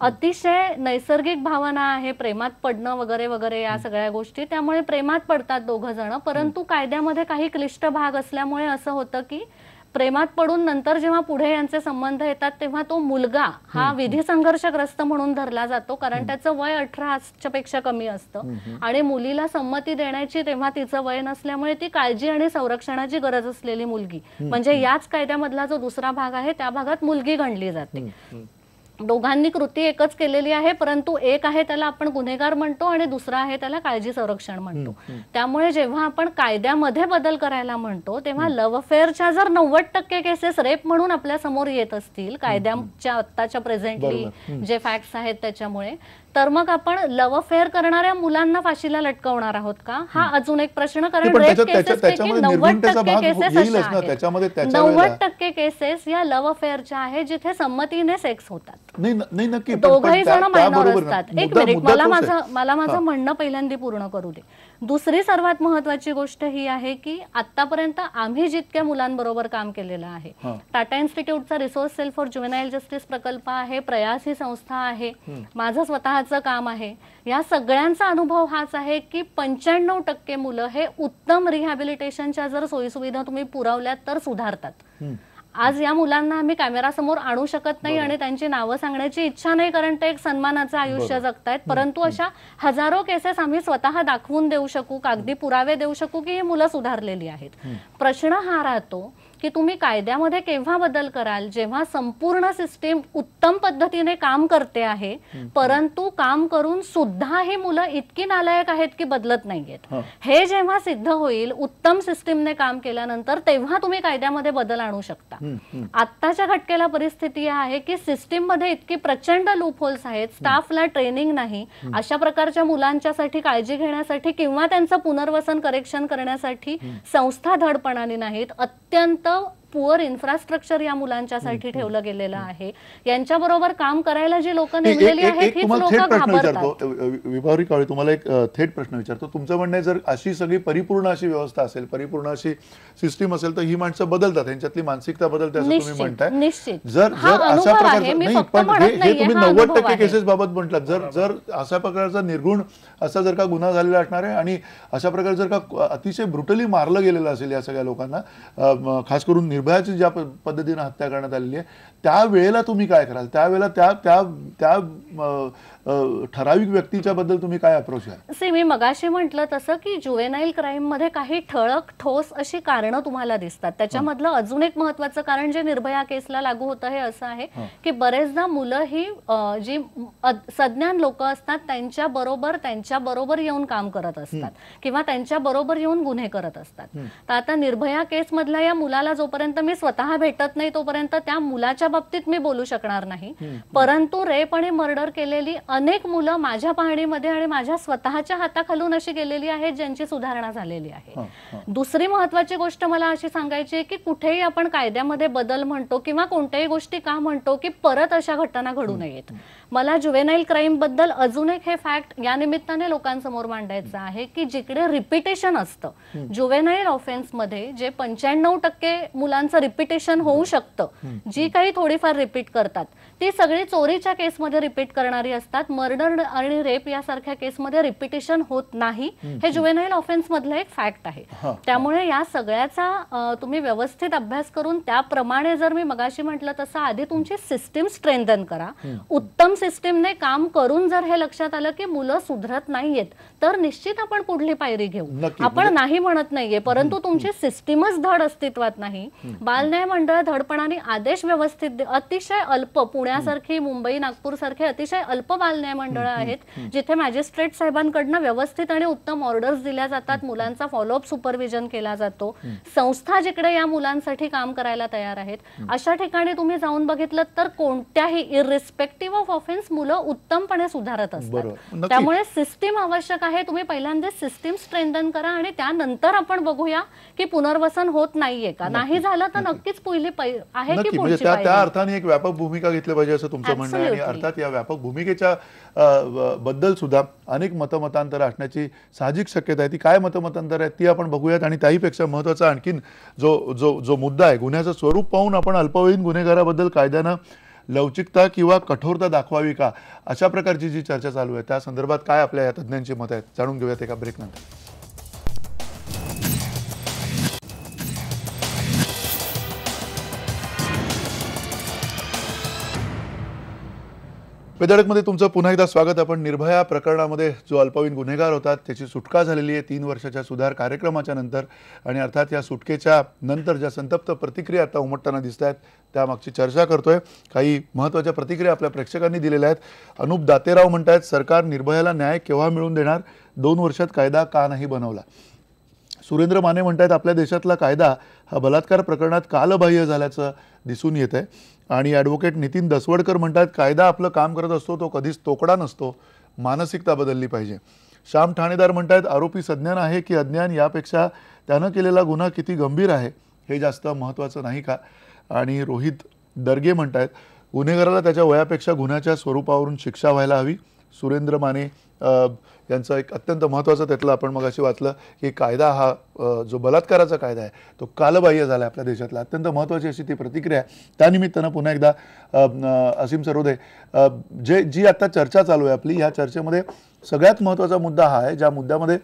अतिशय नैसर्गिक भावना आहे, प्रेमात पडणं वगैरे वगैरे या सगळ्या गोष्टी, त्यामुळे प्रेमात पडतात दोघं जण. परंतु कायद्यामध्ये काही क्लिष्ट भाग असल्यामुळे असं होतं की प्रेमात पडून नंतर जेव्हा पुढे यांचे संबंध येतात तेव्हा तो मुलगा हा विधी संघर्षग्रस्त म्हणून धरला जातो, कारण त्याचं वय 18 पेक्षा कमी असतं आणि मुलीला संमती देण्याची तेव्हा तिचं वय नसल्यामुळे ती काळजी आणि संरक्षणाची गरज असलेली मुलगी म्हणजे याच कायद्यामधला जो दुसरा भाग आहे त्या भागात मुलगी गणली जाते. दोघांनी कृती एकच केलेली आहे, परंतु एक आहे त्याला आपण गुन्हेगार म्हणतो आणि दुसरा आहे त्याला काळजी संरक्षण म्हणतो. त्यामुळे जेव्हा आपण कायद्यामध्ये बदल करायला म्हणतो तेव्हा लव्ह अफेअरच्या जर 90% केसेस रेप म्हणून आपल्या समोर येत असतील कायद्याच्या आत्ताच्या प्रेझेंटली जे फॅक्ट्स आहेत त्याच्यामुळे, तर मग आपण लव्ह अफेअर करणाऱ्या मुलांना फाशीला लटकवणार आहोत का हा अजून एक प्रश्न. कारण रेप केसेस पैकी 90% केसेस अशा आहेत, 90% केसेस या लव्ह अफेअरच्या आहेत जिथे संमतीने सेक्स होतात, दोघही जण मायनॉर असतात. एक मिनिट, मला माझं म्हणणं पहिल्यांदा पूर्ण करू दे. दुसरी सर्वात महत्वाची गोष्ट ही आहे की आतापर्यंत आम्ही जितक्या मुलांबरोबर काम केलेलं आहे, टाटा इन्स्टिट्यूटचा resource cell for juvenile justice प्रकल्प आहे, प्रयास ही संस्था आहे, माझं स्वतःचं काम आहे, या सगळ्यांचा अनुभव हाच आहे की 95% मुलं हे उत्तम रिहॅबिलिटेशनच्या जर सोयीसुविधा तुम्ही पुरवल्यात तर सुधारतात. आज या मुलांना आम्ही कॅमेरासमोर आणू शकत नाही आणि त्यांची नावं सांगण्याची इच्छा नाही, कारण ते एक सन्मानाचं आयुष्य जगतायत, परंतु अशा हजारो केसेस आम्ही स्वतः दाखवून देऊ शकू, कागदी पुरावे देऊ शकू की ही मुलं सुधारलेली आहेत. प्रश्न हा राहतो की तुम्ही कायद्यामध्ये केव्हा बदल कराल, जेव्हा संपूर्ण सिस्टीम उत्तम पद्धतीने काम करते आहे, परंतु काम करून सुद्धा ही मुलं इतकी नालायक आहेत की बदलत नाहीयेत. हे जेव्हा सिद्ध होईल उत्तम सिस्टीमने काम केल्यानंतर, तेव्हा तुम्ही कायद्यामध्ये बदल आणू शकता. आत्ताच्या घटकेला परिस्थिती आहे की सिस्टीम मध्ये इतकी प्रचंड लूपहोल्स आहेत, स्टाफला ट्रेनिंग नाही, अशा प्रकारच्या मुलांच्यासाठी काळजी घेण्यासाठी किंवा त्यांचं पुनर्वसन करेक्शन करण्यासाठी संस्था धडपणाने नाहीत. अत्यंत पुअर इन्फ्रास्ट्रक्चर या मुलांच्यासाठी ठेवलं गेलेलं आहे. यांच्याबरोबर काम करायला जी लोक नेमलेली आहेत हीच लोक घाबरतात. विभावरी काळे, तुम्हाला एक थेट प्रश्न विचारतो. तुमचं म्हणणं आहे जर अशी सगळी परिपूर्ण अशी व्यवस्था असेल, परिपूर्ण अशी सिस्टीम असेल, तर ही माणसं बदलतात, त्यांच्यातली मानसिकता बदलते असं तुम्ही म्हणताय. निश्चित जर अशा प्रकारचं नाही, पण हे तुम्ही 90% केसेस बाबत म्हटलात, जर अशा प्रकारचा निर्गुण असा जर का गुन्हा झालेला असणार आहे आणि अशा प्रकारे जर का अतिशय ब्रुटली मारलं गेलेलं असेल या सगळ्या लोकांना, खास करून निर्भयाची ज्या पद्धतीने हत्या करण्यात आलेली आहे, त्यावेळेला तुम्ही काय कराल? त्यावेळेला त्या ठराविक व्यक्तीच्या बद्दल तुम्ही काय अप्रोच घ्याल? मी मगाशी म्हटलं तसं की जुवेनाईल क्राईम मध्ये काही ठळक ठोस अशी कारणं तुम्हाला दिसतात. त्याच्यामधलं अजून एक महत्वाचं कारण जे निर्भया केसला लागू होतं हे असं आहे की बरेचदा मुलं ही जी सज्ञान लोक असतात त्यांच्या बरोबर येऊन काम करत असतात किंवा त्यांच्या बरोबर येऊन गुन्हे करत असतात. तर आता निर्भया केस मधल्या या मुलाला जोपर्यंत मी स्वतः भेटत नाही तोपर्यंत त्या मुलाच्या बाबतीत मी बोलू शकणार नाही, परंतु रेप आणि मर्डर केलेली अनेक मुलं माझ्या पाहणीमध्ये आणि माझ्या स्वतःच्या हाताखालून अशी गेलेली आहेत ज्यांची सुधारणा झालेली आहे. दुसरी महत्वाची गोष्ट मला अशी सांगायची आहे की कुठेही आपण कायद्यामध्ये बदल म्हणतो किंवा कोणत्याही गोष्टी का म्हणतो की परत अशा घटना घडू नयेत. मला जुवेनाईल क्राईम बद्दल अजून एक हे फॅक्ट या निमित्ताने लोकांसमोर मांडायचं आहे की जिकडे रिपिटेशन असतं, जुवेनाईल ऑफेन्स मध्ये जे 95% मुलांचं रिपिटेशन होऊ शकतं, जी काही थोडीफार रिपीट करतात ती सगळी चोरीच्या केसमध्ये रिपीट करणारी असतात. मर्डर आणि रेप यासारख्या केसमध्ये रिपिटेशन होत नाही, हे जुवेनाईल ऑफेन्स मधलं एक फॅक्ट आहे. त्यामुळे या सगळ्याचा तुम्ही व्यवस्थित अभ्यास करून त्याप्रमाणे जर मी मगाशी म्हटलं तसं आधी तुमची सिस्टीम स्ट्रेंथन करा. उत्तम सिस्टीमने काम करून जर हे लक्षात आलं की मुलं सुधरत नाहीयेत तर निश्चित आपण पुढली पायरी घेऊ. आपण नाही म्हणत नाहीये, परंतु तुमची सिस्टीमच धड अस्तित्वात नाही. बालन्याय मंडळ धडपणाने आदेश व्यवस्थित अतिशय अल्प, पुण्यासारखी मुंबई नागपूर सारखे अतिशय अल्प बालन्याय मंडळ आहेत जिथे मॅजिस्ट्रेट साहेबांकडनं व्यवस्थित आणि उत्तम ऑर्डर्स दिल्या जातात, मुलांचा फॉलोअप सुपरविजन केला जातो, संस्था जिकडे या मुलांसाठी काम करायला तयार आहेत, अशा ठिकाणी तुम्ही जाऊन बघितलं तर कोणत्याही इररिस्पेक्टिव्ह ऑफ ऑफेन्स मुलं उत्तमपणे सुधारत असतात. त्यामुळे सिस्टीम आवश्यक आहे. तुम्ही पहिल्यांदा सिस्टीम स्ट्रेंथन करा आणि त्यानंतर आपण बघूया की पुनर्वसन होत नाहीये का. नाही झालं तर नक्कीच पहिली आहे की पुढची पायरी. त्या अर्थाने एक व्यापक भूमिका घेतली पाहिजे असं तुमचं म्हणणं आहे. आणि अर्थात या व्यापक भूमिकेच्या बद्दल सुद्धा अनेक मतमतांतर असण्याची साहजिक शक्यता आहे. ती काय मतमतांतर आहेत ती आपण बघूयात. आणि त्याहीपेक्षा महत्वाचा आणखीन जो मुद्दा आहे, गुन्ह्याचं स्वरूप पाहून आपण अल्पवयीन गुन्हेगाराबद्दल कायद्यानं लवचिकता किंवा कठोरता दाखवावी का, अशा प्रकारची जी चर्चा चालू आहे त्या संदर्भात काय आपल्या या तज्ज्ञांची मत आहेत जाणून घेऊयात एका ब्रेक नंतर. बेधडकमध्ये तुमचं पुन्हा एकदा स्वागत. आपण निर्भया प्रकरणामध्ये जो अल्पवयीन गुन्हेगार होता त्याची सुटका झालेली आहे 3 वर्षाच्या सुधार कार्यक्रमाच्या नंतर. आणि अर्थात या सुटकेच्या नंतर ज्या संतप्त प्रतिक्रिया आता उमटताना दिसत आहेत त्यामागची चर्चा करतोय. काही महत्त्वाच्या प्रतिक्रिया आपल्या प्रेक्षकांनी दिलेल्या आहेत. अनुप दातेराव म्हणतात, सरकार निर्भयाला न्याय केव्हा मिळवून देणार, 2 वर्षात कायदा का नाही बनवला. सुरेंद्र माने म्हणतात, आपल्या देशातला कायदा हा बलात्कार प्रकरणात कालबाह्य झाल्याचं दिसून येत आहे. आणि ॲडव्होकेट नितीन दसवडकर म्हणतात, कायदा आपलं काम करत असतो तो कधीच तोकडा नसतो, मानसिकता बदलली पाहिजे. श्याम ठाणेदार म्हणतात, आरोपी सज्ञान आहे की अज्ञान यापेक्षा त्यानं केलेला गुन्हा किती गंभीर आहे हे जास्त महत्त्वाचं नाही का. आणि रोहित दर्गे म्हणतात, गुन्हेगाराला त्याच्या वयापेक्षा गुन्ह्याच्या स्वरूपावरून शिक्षा व्हायला हवी. सुरेंद्र माने यांचं एक अत्यंत महत्त्वाचं त्यातलं आपण मगाशी वाचलं की कायदा हा जो बलात्काराचा कायदा आहे तो कालबाह्य झाला आपल्या देशातला, अत्यंत महत्त्वाची अशी ती प्रतिक्रिया आहे. त्यानिमित्तानं पुन्हा एकदा असीम सरोदे, जी आता चर्चा चालू आहे आपली, ह्या चर्चेमध्ये सगळ्यात महत्त्वाचा मुद्दा हा आहे ज्या मुद्द्यामध्ये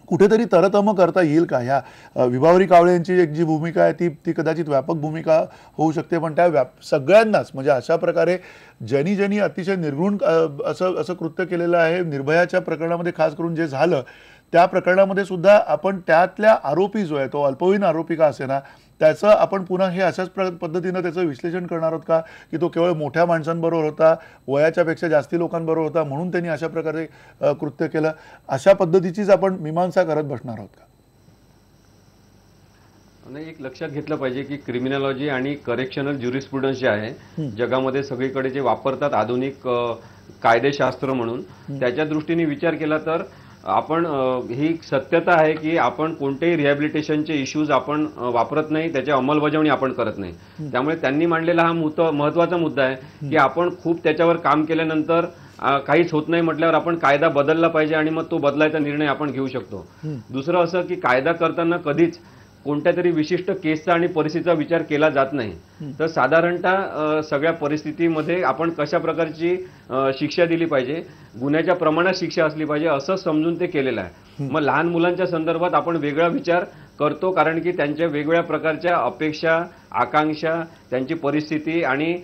कुठेतरी तरतम करता येईल का. ह्या विभावरी कावळे यांची एक जी भूमिका आहे ती कदाचित व्यापक भूमिका होऊ शकते, पण त्या सगळ्यांनाच म्हणजे अशा प्रकारे ज्यांनी अतिशय निर्घृण असं कृत्य केलेलं आहे निर्भयाच्या प्रकरणामध्ये, खास करून जे झालं त्या प्रकरणामध्ये सुद्धा आपण त्यातल्या आरोपी जो आहे तो अल्पवयीन आरोपी का असेना त्याचं आपण पुन्हा हे अशाच पद्धतीनं त्याचं विश्लेषण करणार आहोत का की तो केवळ मोठ्या माणसांबरोबर होता, वयाच्या पेक्षा जास्ती लोकांबरोबर होता म्हणून त्यांनी अशा प्रकारे कृत्य केलं, अशा पद्धतीचीच आपण मीमांसा करत बसणार आहोत का. नाही, एक लक्षात घेतलं पाहिजे की क्रिमिनॉलॉजी आणि करेक्शनल ज्युरिस्प्रुडन्स जे आहे जगामध्ये सगळीकडे जे वापरतात आधुनिक कायदेशास्त्र म्हणून, त्याच्या दृष्टीने विचार केला तर आपण ही सत्यता आहे की आपण कोणतेही रिहॅबिलिटेशनचे इश्यूज आपण वापरत नाही, त्याची अंमलबजावणी आपण करत नाही. त्यामुळे त्यांनी मांडलेला हा महत्त्वाचा मुद्दा आहे की आपण खूप त्याच्यावर काम केल्यानंतर काहीच होत नाही म्हटल्यावर आपण कायदा बदलला पाहिजे आणि मग तो बदलायचा निर्णय आपण घेऊ शकतो. दुसरं असं की कायदा करताना कधीच कोणत्या तरी विशिष्ट केसचा आणि परिस्थितीचा विचार केला जात नाही, तर साधारणतः सगळ्या परिस्थितीमध्ये आपण कशा प्रकारची शिक्षा दिली पाहिजे, गुन्ह्याच्या प्रमाणात शिक्षा असली पाहिजे असं समजून ते केलेलं आहे. मग लहान मुलांच्या संदर्भात आपण वेगळा विचार करतो कारण की त्यांच्या वेगवेगळ्या प्रकारच्या अपेक्षा, आकांक्षा, त्यांची परिस्थिती आणि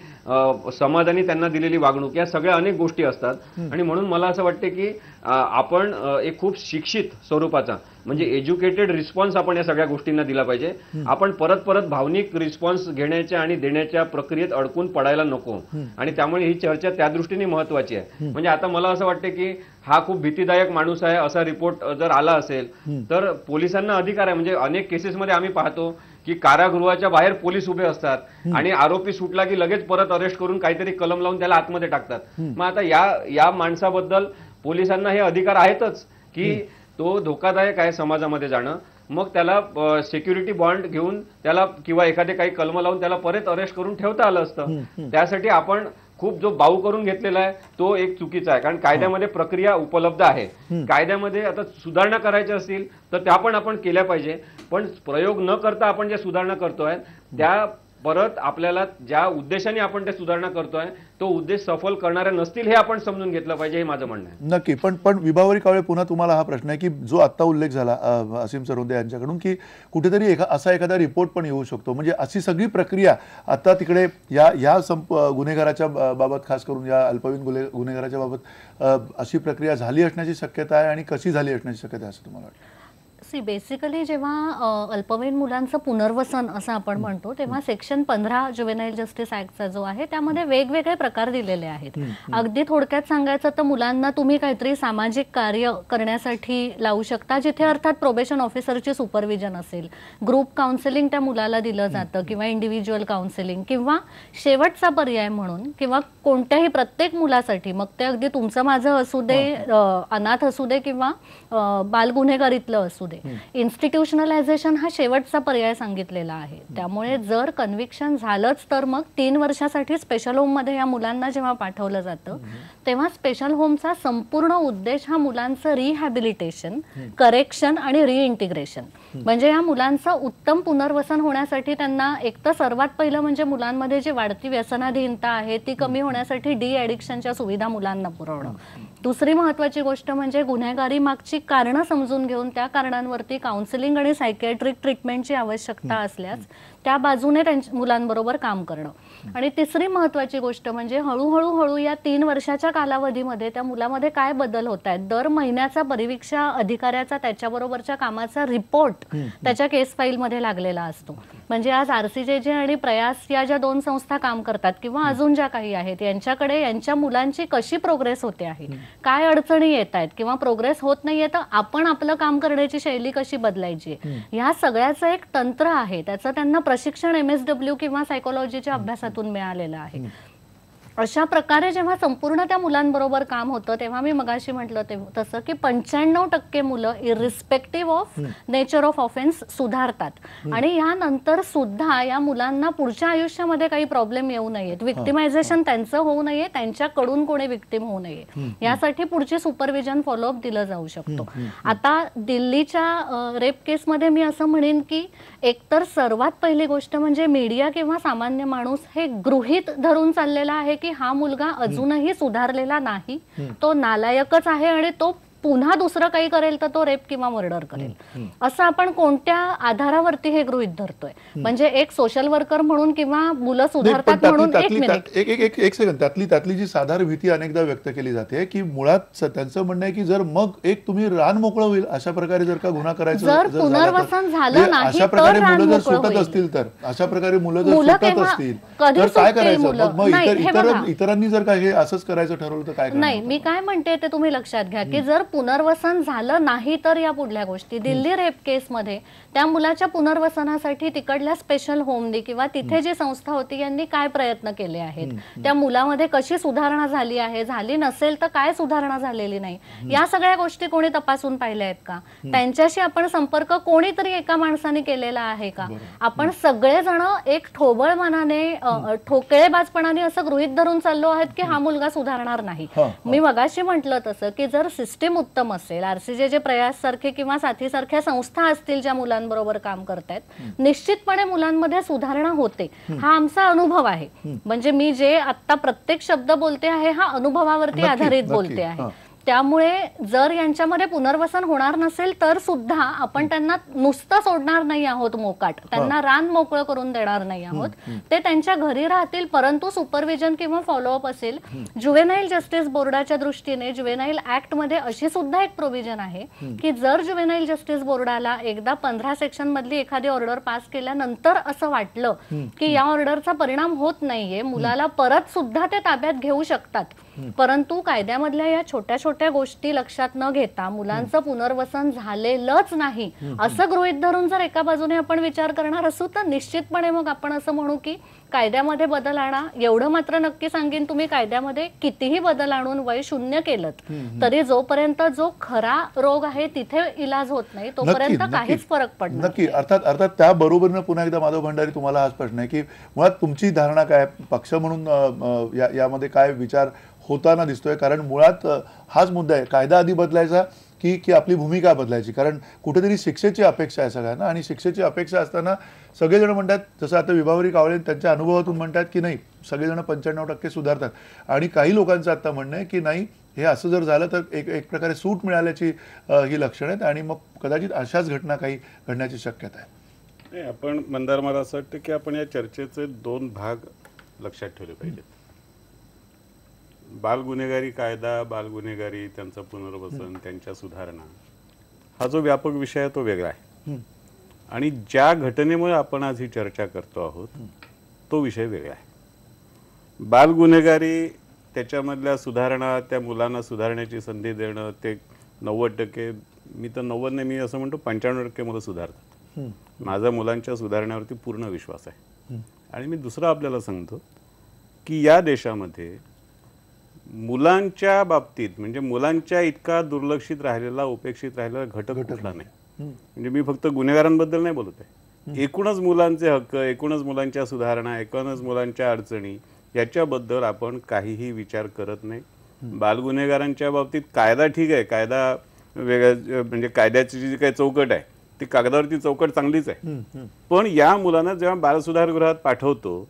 समाजाने त्यांना दिलेली वागणूक या सगळ्या अनेक गोष्टी असतात. आणि म्हणून मला असं वाटते की आपण एक खूप शिक्षित स्वरूपाचा म्हणजे एज्युकेटेड रिस्पॉन्स आपण या सगळ्या गोष्टींना दिला पाहिजे. आपण परत भावनिक रिस्पॉन्स घेण्याच्या आणि देण्याच्या प्रक्रियेत अडकून पडायला नको. आणि त्यामुळे ही चर्चा त्या दृष्टीने महत्वाची आहे. म्हणजे आता मला असं वाटतं की हा खूप भीतीदायक माणूस आहे असा रिपोर्ट जर आला असेल तर पोलिसांना अधिकार आहे. म्हणजे अनेक केसेसमध्ये आम्ही पाहतो की कारागृहाच्या बाहेर पोलीस उभे असतात आणि आरोपी सुटला की लगेच परत अरेस्ट करून काहीतरी कलम लावून त्याला आतमध्ये टाकतात. मग आता या माणसाबद्दल पोलिसांना हे अधिकार आहेतच की तो धोकादायक आहे समाजामध्ये जाणं, मग त्याला सिक्युरिटी बॉन्ड घेऊन त्याला किंवा एखादे काही कलम लावून त्याला परत अरेस्ट करून ठेवता आलं असतं. त्यासाठी आपण खूप जो बाऊ करून घेतलेला आहे तो एक चुकीचा आहे. कारण कायद्यामध्ये प्रक्रिया उपलब्ध आहे. कायद्यामध्ये आता सुधारणा करायच्या असतील तर त्या पण आपण केल्या पाहिजे, पण प्रयोग न करता आपण ज्या सुधारणा करतोय त्या परत आपल्याला ज्या उद्देशाने आपण ते सुधारणा करतोय तो उद्देश सफल करणारे नसतील हे आपण समजून घेतलं पाहिजे, हे माझं म्हणणं आहे. नक्की. पण विभावरी कावळे, पुन्हा तुम्हाला हा प्रश्न आहे की जो आता उल्लेख झाला असीम सरोदे यांच्याकडून की कुठेतरी असा एखादा रिपोर्ट पण येऊ शकतो, म्हणजे अशी सगळी प्रक्रिया आता तिकडे या गुन्हेगाराच्या बाबत, खास करून या अल्पवयीन गुन्हेगाराच्या बाबत अशी प्रक्रिया झाली असण्याची शक्यता आहे आणि कशी झाली असण्याची शक्यता आहे असं तुम्हाला वाटतं? बेसिकली जेव्हा अल्पवयीन मुलांचं पुनर्वसन असं आपण म्हणतो तेव्हा सेक्शन 15 जुवेनाईल जस्टिस ऍक्टचा जो आहे त्यामध्ये वेगवेगळे प्रकार दिलेले आहेत. अगदी थोडक्यात सांगायचं तर मुलांना तुम्ही काहीतरी सामाजिक कार्य करण्यासाठी लावू शकता जिथे अर्थात प्रोबेशन ऑफिसरची सुपरविजन असेल, ग्रुप काउन्सिलिंग त्या मुलाला दिलं जातं किंवा इंडिव्हिज्युअल काउन्सिलिंग, किंवा शेवटचा पर्याय म्हणून किंवा कोणत्याही प्रत्येक मुलासाठी, मग ते अगदी तुमचं माझं असू दे, अनाथ असू दे किंवा बालगुन्हेगारीतलं असू दे, इन्स्टिट्यूशनलायझेशन हा शेवटचा पर्याय सांगितलेला आहे. त्यामुळे जर कन्व्हिक्शन झालंच तर मग 3 वर्षासाठी स्पेशल होम मध्ये या मुलांना जेव्हा पाठवलं जातं तेव्हा स्पेशल होमचा संपूर्ण उद्देश हा मुलांचं रिहॅबिलिटेशन, करेक्शन आणि रिइंटिग्रेशन, म्हणजे या मुलांचं उत्तम पुनर्वसन होण्यासाठी त्यांना एक तर सर्वात पहिलं म्हणजे मुलांमध्ये जी वाढती व्यसनाधीनता आहे ती कमी होण्यासाठी डी ॲडिक्शनच्या सुविधा मुलांना पुरवणं. दुसरी महत्वाची गोष्ट म्हणजे गुन्हेगारी मागची कारणं समजून घेऊन त्या कारणांवरती काउन्सिलिंग आणि सायकियाट्रिक ट्रीटमेंटची आवश्यकता असल्यास त्या बाजूने त्यांच्या मुलांबरोबर काम करणं. आणि तिसरी महत्वाची गोष्ट म्हणजे हळूहळू या 3 वर्षाच्या कालावधीमध्ये त्या मुलामध्ये काय बदल होत आहेत, दर महिन्याचा परिवीक्षा अधिकाऱ्याचा त्याच्याबरोबरच्या कामाचा रिपोर्ट त्याच्या केस फाईलमध्ये लागलेला असतो. म्हणजे आज RCJJ आणि प्रयास या ज्या 2 संस्था काम करतात किंवा अजून ज्या काही आहेत यांच्याकडे यांच्या मुलांची कशी प्रोग्रेस होते आहे, काय अडचणी येत आहेत किंवा प्रोग्रेस होत नाहीये तर आपण आपलं काम करण्याची शैली कशी बदलायची, ह्या सगळ्याचं एक तंत्र आहे. त्याचं त्यांना प्रशिक्षण MSW किंवा सायकोलॉजीच्या अभ्यासातून मिळालेलं आहे. अशा प्रकारे जेव्हा संपूर्ण त्या मुलांबरोबर काम होतं तेव्हा मी मगाशी म्हटलं तसं की 95% मुलं irrespective of nature of offence सुधारतात आणि यानंतर सुद्धा या मुलांना पुढच्या आयुष्यामध्ये काही प्रॉब्लेम येऊ नयेत, विक्टिमायझेशन त्यांचं होऊ नये, त्यांच्याकडून कोणी विक्टिम होऊ नये, यासाठी पुढचे सुपरविजन फॉलोअप दिलं जाऊ शकतो. आता दिल्लीच्या रेप केसमध्ये मी असं म्हणेन की एकतर सर्वात पहिली गोष्ट म्हणजे मीडिया किंवा सामान्य माणूस हे गृहीत धरून चाललेला आहे की हा मुलगा अजूनही सुधारलेला नाही, तो नालायकच आहे आणि तो पुन्हा दुसरं काही करेल तर तो रेप किंवा मर्डर करेल, असं आपण कोणत्या आधारावरती हे गृहीत धरतोय? म्हणजे एक सोशल वर्कर म्हणून किंवा मुलं सुधारतात म्हणून एक सेकंड, त्यातली जी साधारण भीती अनेकदा व्यक्त केली जाते की मुळात त्यांचं म्हणणं आहे की जर मग एक तुम्ही रान मोकळं होईल अशा प्रकारे जर का गुन्हा करायचं, जर पुनर्वसन झालं नाही अशा प्रकारे मुलं जर सुटत असतील तर, अशा प्रकारे मुलं जर सुटत असतील तर काय करायचं? मग इतरांनी जर का हे असंच करायचं ठरवलं तर काय? नाही, मी काय म्हणते ते तुम्ही लक्षात घ्या की जर पुनर्वसन झालं नाही तर या पुढल्या गोष्टी, दिल्ली रेप केसमध्ये त्या मुलाच्या पुनर्वसनासाठी तिकडल्या स्पेशल होमनी किंवा तिथे जी संस्था होती यांनी काय प्रयत्न केले आहेत, त्या मुलामध्ये कशी सुधारणा झाली आहे, झाली नसेल तर काय सुधारणा झालेली नाही, या सगळ्या गोष्टी कोणी तपासून पाहिल्या आहेत का? त्यांच्याशी आपण संपर्क कोणीतरी एका माणसाने केलेला आहे का? आपण सगळेजण एक ठोबळ मनाने ठोकळेबाजपणाने असं गृहीत धरून चाललो आहेत की हा मुलगा सुधारणार नाही. मी मगाशी म्हटलं तसं की जर सिस्टीम उत्तम असेल, RCJ प्रयास सारखे किंवा साथी सारख्या संस्था असतील ज्या मुलांबरोबर काम करतायत, निश्चितपणे मुलांमध्ये सुधारणा होते, हा आमचा अनुभव आहे. म्हणजे मी जे आता प्रत्येक शब्द बोलते आहे हा अनुभवावरती आधारित बोलते आहे. त्यामुळे जर यांच्यामध्ये पुनर्वसन होणार नसेल तर सुद्धा आपण त्यांना नुसतं सोडणार नाही आहोत मोकाट, त्यांना रान मोकळं करून देणार नाही आहोत, ते त्यांच्या घरी राहतील, परंतु सुपरविजन किंवा फॉलोअप असेल. जुवेनाईल जस्टिस बोर्डाच्या दृष्टीने जुवेनाईल ऍक्ट मध्ये अशी सुद्धा एक प्रोव्हिजन आहे की जर जुवेनाईल जस्टिस बोर्डाला एकदा 15 सेक्शन मधली एखादी ऑर्डर पास केल्यानंतर असं वाटलं की या ऑर्डरचा परिणाम होत नाहीये, मुलाला परत सुद्धा ते ताब्यात घेऊ शकतात, परंतु कायद्यामधल्या या छोट्या छोट्या गोष्टी लक्षात न घेता मुलांचं पुनर्वसन झालेलंच नाही असं गृहीत धरून जर एका बाजूने आपण विचार करणार असू तर निश्चितपणे मग आपण असं म्हणू की कायद्यामध्ये बदल आणा. एवढं मात्र नक्की सांगेन, तुम्ही कायद्यामध्ये कितीही बदल आणून वय 0 केलं तरी जोपर्यंत जो खरा रोग आहे तिथे इलाज होत नाही तोपर्यंत काहीच फरक पडणार नक्की. अर्थात त्या बरोबरीनं पुन्हा एकदा माधव भंडारी तुम्हाला हाच प्रश्न आहे की मुळात तुमची धारणा काय, पक्ष म्हणून यामध्ये काय विचार होताना दिसतोय? कारण मुळात हाच मुद्दा आहे, कायदा आधी बदलायचा की आपली भूमिका बदलायची? कारण कुठेतरी शिक्षेची अपेक्षा आहे सगळ्यांना, आणि शिक्षेची अपेक्षा असताना सगळेजण म्हणतात, जसं आता विभावरी कावळे त्यांच्या अनुभवातून म्हणतात की नाही सगळेजण 95% सुधारतात, आणि काही लोकांचं आता म्हणणं आहे की नाही हे असं जर झालं तर एक प्रकारे सूट मिळाल्याची ही लक्षणं आहेत आणि मग कदाचित अशाच घटना काही घडण्याची शक्यता आहे. आपण मंदार, मला असं वाटतं की आपण या चर्चेचे 2 भाग लक्षात ठेवले पाहिजेत. बालगुन्हेगारी कायदा, बालगुन्हेगारी, त्यांचं पुनर्वसन, त्यांच्या सुधारणा, हा जो व्यापक विषय आहे तो वेगळा आहे, आणि ज्या घटनेमुळे आपण आज ही चर्चा करतो आहोत तो विषय वेगळा आहे. बालगुन्हेगारी, त्याच्यामधल्या सुधारणा, त्या मुलांना सुधारण्याची संधी देणं, ते 90%, मी तर 90 नाही, मी असं म्हणतो 95% मुलं सुधारतात. माझा मुलांच्या सुधारण्यावरती पूर्ण विश्वास आहे. आणि मी दुसरं आपल्याला सांगतो की या देशामध्ये मुलांच्या बाबतीत, म्हणजे मुलांच्या इतका दुर्लक्षित राहिलेला, उपेक्षित राहिलेला घटक कुठला नाही. म्हणजे मी फक्त गुन्हेगारांबद्दल नाही बोलत आहे, एकूणच मुलांचे हक्क, एकूणच मुलांच्या सुधारणा, एकूणच मुलांच्या अडचणी, याच्याबद्दल आपण काहीही विचार करत नाही. बालगुन्हेगारांच्या बाबतीत कायदा ठीक आहे, कायदा वेगळा, म्हणजे कायद्याची जी काही चौकट आहे ती कागदावरती चौकट चांगलीच आहे, पण या मुलांना जेव्हा बालसुधारगृहात पाठवतो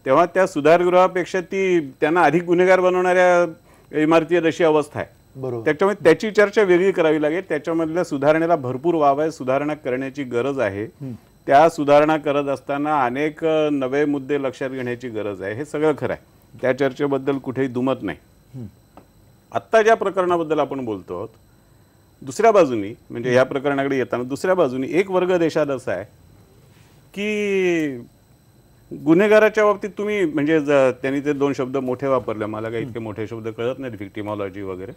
तेव्हा त्या सुधारगृहापेक्षा ती त्यांना अधिक गुन्हेगार बनवणाऱ्या इमारती अशी अवस्था आहे. त्याच्यामुळे त्याची चर्चा वेगळी करावी लागेल. त्याच्यामधल्या सुधारणेला भरपूर वाव आहे, सुधारणा करण्याची गरज आहे. त्या सुधारणा करत असताना अनेक नवे मुद्दे लक्षात घेण्याची गरज आहे, हे सगळं खरं आहे, त्या चर्चेबद्दल कुठेही दुमत नाही. आत्ता ज्या प्रकरणाबद्दल आपण बोलतो आहोत, दुसऱ्या बाजूनी, म्हणजे या प्रकरणाकडे येताना दुसऱ्या बाजूनी एक वर्ग देशात असा आहे की गुन्हेगाराच्या बाबतीत तुम्ही, म्हणजे त्यांनी ते 2 शब्द मोठे वापरले, मला काही इतके मोठे शब्द कळत नाहीत, व्हिक्टिमॉलॉजी वगैरे,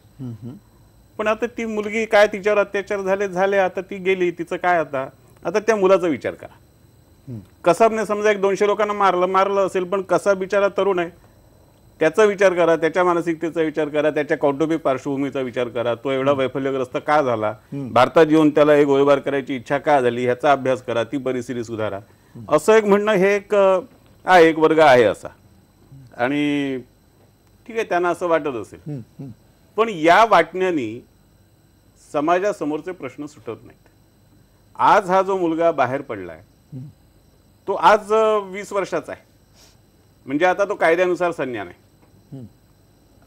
पण आता ती मुलगी काय, तिच्यावर अत्याचार झाले, आता ती गेली, तिचं काय, आता त्या मुलाचा विचार करा. कसाबने समजा 100-200 लोकांना मारलं असेल, पण कसाब बिचारा तरुण आहे, त्याचा विचार करा, त्याच्या मानसिकतेचा विचार करा, त्याच्या कौटुंबिक पार्श्वभूमीचा विचार करा, तो एवढा वैफल्यग्रस्त का झाला, भारतात येऊन त्याला एक गोळीबार करायची इच्छा का झाली, ह्याचा अभ्यास करा, ती परिस्थिती सुधारा, असं एक म्हणणं हे एक वर्ग आहे असा. आणि ठीक आहे, त्यांना असं वाटत असेल, पण या वाटण्याने समाजासमोरचे प्रश्न सुटत नाहीत. आज हा जो मुलगा बाहेर पडलाय तो आज 20 वर्षाचा आहे, म्हणजे आता तो कायद्यानुसार संज्ञान आहे.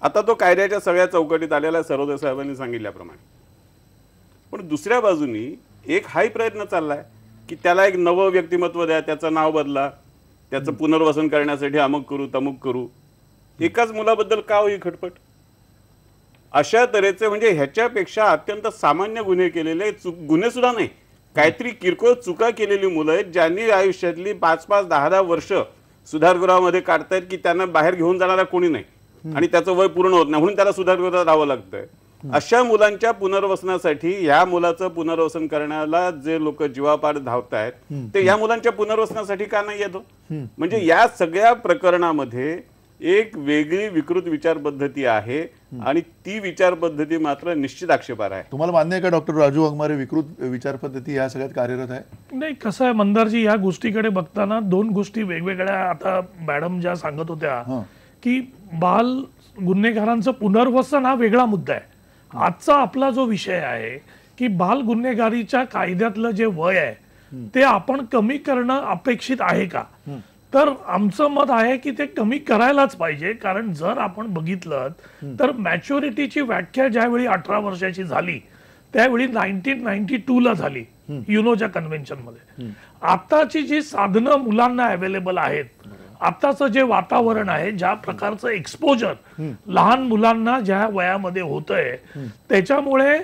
आता तो कायद्याच्या सगळ्या चौकटीत आलेला आहे, सर्वोदय साहेबांनी सांगितल्याप्रमाणे. पण दुसऱ्या बाजूनी एक हाही प्रयत्न चाललाय की त्याला एक नवं व्यक्तिमत्व द्या, त्याचं नाव बदला, त्याचं पुनर्वसन करण्यासाठी अमुक करू तमुक करू. एकाच मुलाबद्दल का होई खटपट? अशा तऱ्हेचे म्हणजे ह्याच्यापेक्षा अत्यंत सामान्य गुन्हे केलेले, गुन्हे सुद्धा नाही, काहीतरी किरकोळ चुका केलेली मुलं आहेत ज्यांनी आयुष्यातली 5-5, 10-10 वर्ष सुधारगृहामध्ये काढतायत की त्यांना बाहेर घेऊन जाणारा कोणी नाही आणि त्याचं वय पूर्ण होत नाही म्हणून त्याला सुधारगृहात राहावं लागतंय. अशा मुलांच्या पुनर्वसनासाठी ह्या मुलाचं पुनर्वसन करण्याला जे लोक जीवापाड धावतायत ते या मुलांच्या पुनर्वसनासाठी का नाही येतो? म्हणजे या सगळ्या प्रकरणामध्ये एक वेगळी विकृत विचार पद्धती आहे आणि ती विचार पद्धती मात्र निश्चित आक्षेपार्ह आहे. तुम्हाला मान्य आहे का डॉक्टर राजू वाघमारे, विकृत विचार पद्धती या सगळ्यात कार्यरत आहे? नाही, कसं आहे मंदारजी, या गोष्टीकडे बघताना दोन गोष्टी वेगवेगळ्या. आता मॅडम ज्या सांगत होत्या की बाल गुन्हेगारांचं पुनर्वसन हा वेगळा मुद्दा आहे. आजचा आपला जो विषय आहे की बाल गुन्हेगारीच्या कायद्यातलं जे वय आहे ते आपण कमी करणं अपेक्षित आहे का? तर आमचं मत आहे की ते कमी करायलाच पाहिजे. कारण जर आपण बघितलं तर मॅच्युरिटीची व्याख्या ज्यावेळी 18 वर्षाची झाली त्यावेळी 1992 ला झाली युनोच्या कन्व्हेन्शन मध्ये. आताची जी साधनं मुलांना अवेलेबल आहेत, आताचं जे वातावरण आहे, ज्या प्रकारचं एक्सपोजर लहान मुलांना ज्या वयामध्ये होतंय त्याच्यामुळे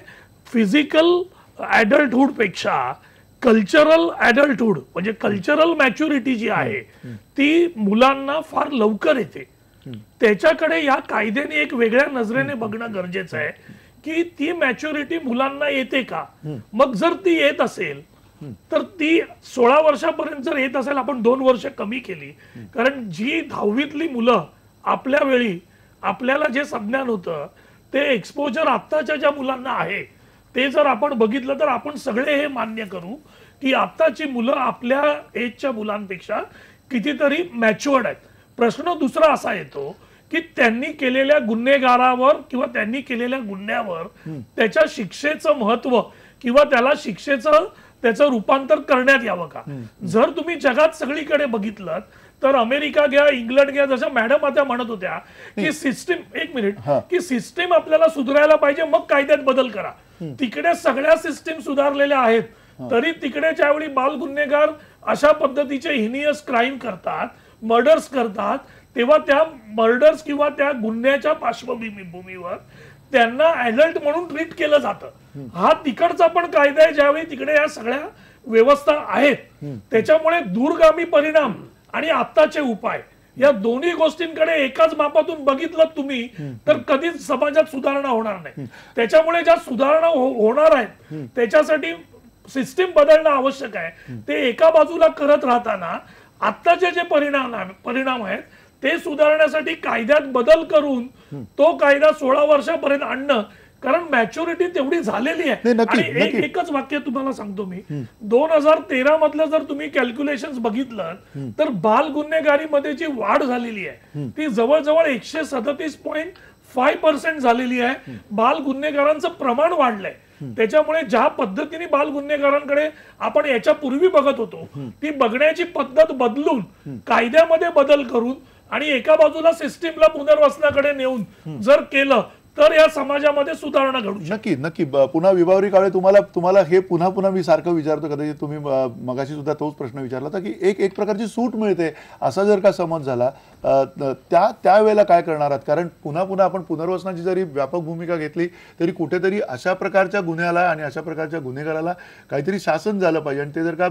फिजिकल ऍडल्टहुड पेक्षा कल्चरल ऍडल्टहुड म्हणजे कल्चरल मॅच्युरिटी जी आहे ती मुलांना फार लवकर येते. त्याच्याकडे या कायद्याने एक वेगळ्या नजरेने बघणं गरजेचं आहे की ती मॅच्युरिटी मुलांना येते का. मग जर ती येत असेल तर ती 16 वर्षापर्यंत जर येत असेल, आपण 2 वर्ष कमी केली. कारण जी 10वीतली मुलं आपल्या वेळी आपल्याला जे संज्ञान होतं ते एक्सपोजर आत्ताच्या ज्या मुलांना आहे ते जर आपण बघितलं तर आपण सगळे हे मान्य करू की आत्ताची मुलं आपल्या एजच्या मुलांपेक्षा कितीतरी मॅच्युअर्ड आहेत. प्रश्न दुसरा असा येतो की त्यांनी केलेल्या गुन्हेगारावर किंवा त्यांनी केलेल्या गुन्ह्यावर त्याच्या शिक्षेचं महत्व किंवा त्याला शिक्षेचं त्याचं रूपांतर करण्यात यावं का. जर तुम्ही जगात सगळीकडे बघितलं तर अमेरिका घ्या, इंग्लंड घ्या, जसं मॅडम आता म्हणत होत्या की सिस्टीम, एक मिनिट, की सिस्टीम आपल्याला सुधारायला पाहिजे मग कायद्यात बदल करा. तिकडे सगळ्या सिस्टीम सुधारलेल्या आहेत तरी तिकडे ज्यावेळी बाल गुन्हेगार अशा पद्धतीचे हिनियस क्राईम करतात, मर्डर्स करतात, तेव्हा त्या मर्डर्स किंवा त्या गुन्ह्याच्या पार्श्वभूमीवर त्यांना ऍडल्ट म्हणून ट्रीट केलं जातं. हा तिकडचा पण कायदा आहे ज्यावेळी तिकडे या सगळ्या व्यवस्था आहेत. त्याच्यामुळे दूरगामी परिणाम आणि आत्ताचे उपाय या दोन्ही गोष्टींकडे एकाच मापातून बघितलं तुम्ही तर कधीच समाजात सुधारणा होणार नाही. त्याच्यामुळे ज्या सुधारणा होणार आहेत त्याच्यासाठी सिस्टीम बदलणं आवश्यक आहे. ते एका बाजूला करत राहताना आत्ताचे जे परिणाम आहेत ते सुधारण्यासाठी कायद्यात बदल करून तो कायदा 16 वर्षापर्यंत आणणं, कारण मॅच्युरिटी तेवढी झालेली आहे. आणि एकच वाक्य तुम्हाला सांगतो मी, 2013 मधलं जर तुम्ही कॅल्क्युलेशन बघितलं तर बाल गुन्हेगारीमध्ये जी वाढ झालेली आहे ती जवळजवळ 137.5% झालेली आहे. बाल गुन्हेगारांचं प्रमाण वाढलंय. त्याच्यामुळे ज्या पद्धतीने बाल गुन्हेगारांकडे आपण याच्या पूर्वी बघत होतो ती बघण्याची पद्धत बदलून कायद्यामध्ये बदल करून आणि एका बाजूला सिस्टीमला पुनर्वसनाकडे नेऊन जर केलं तर या समाजामध्ये सुधारणा घडू शकते. नक्की नक्की. पुन्हा विभावरी काळे, तुम्हाला हे पुन्हा मी सारखं विचारतो, कदाचित तुम्ही मगाशी सुद्धा तोच प्रश्न विचारला होता की एक प्रकारची सूट मिळते असा जर का समज झाला त्यावेळेला काय करणार आहात? कारण पुन्हा आपण पुनर्वसनाची जरी व्यापक भूमिका घेतली तरी कुठेतरी अशा प्रकारच्या गुन्ह्याला आणि अशा प्रकारच्या गुन्हेगाराला काहीतरी शासन झालं पाहिजे. आणि ते जर का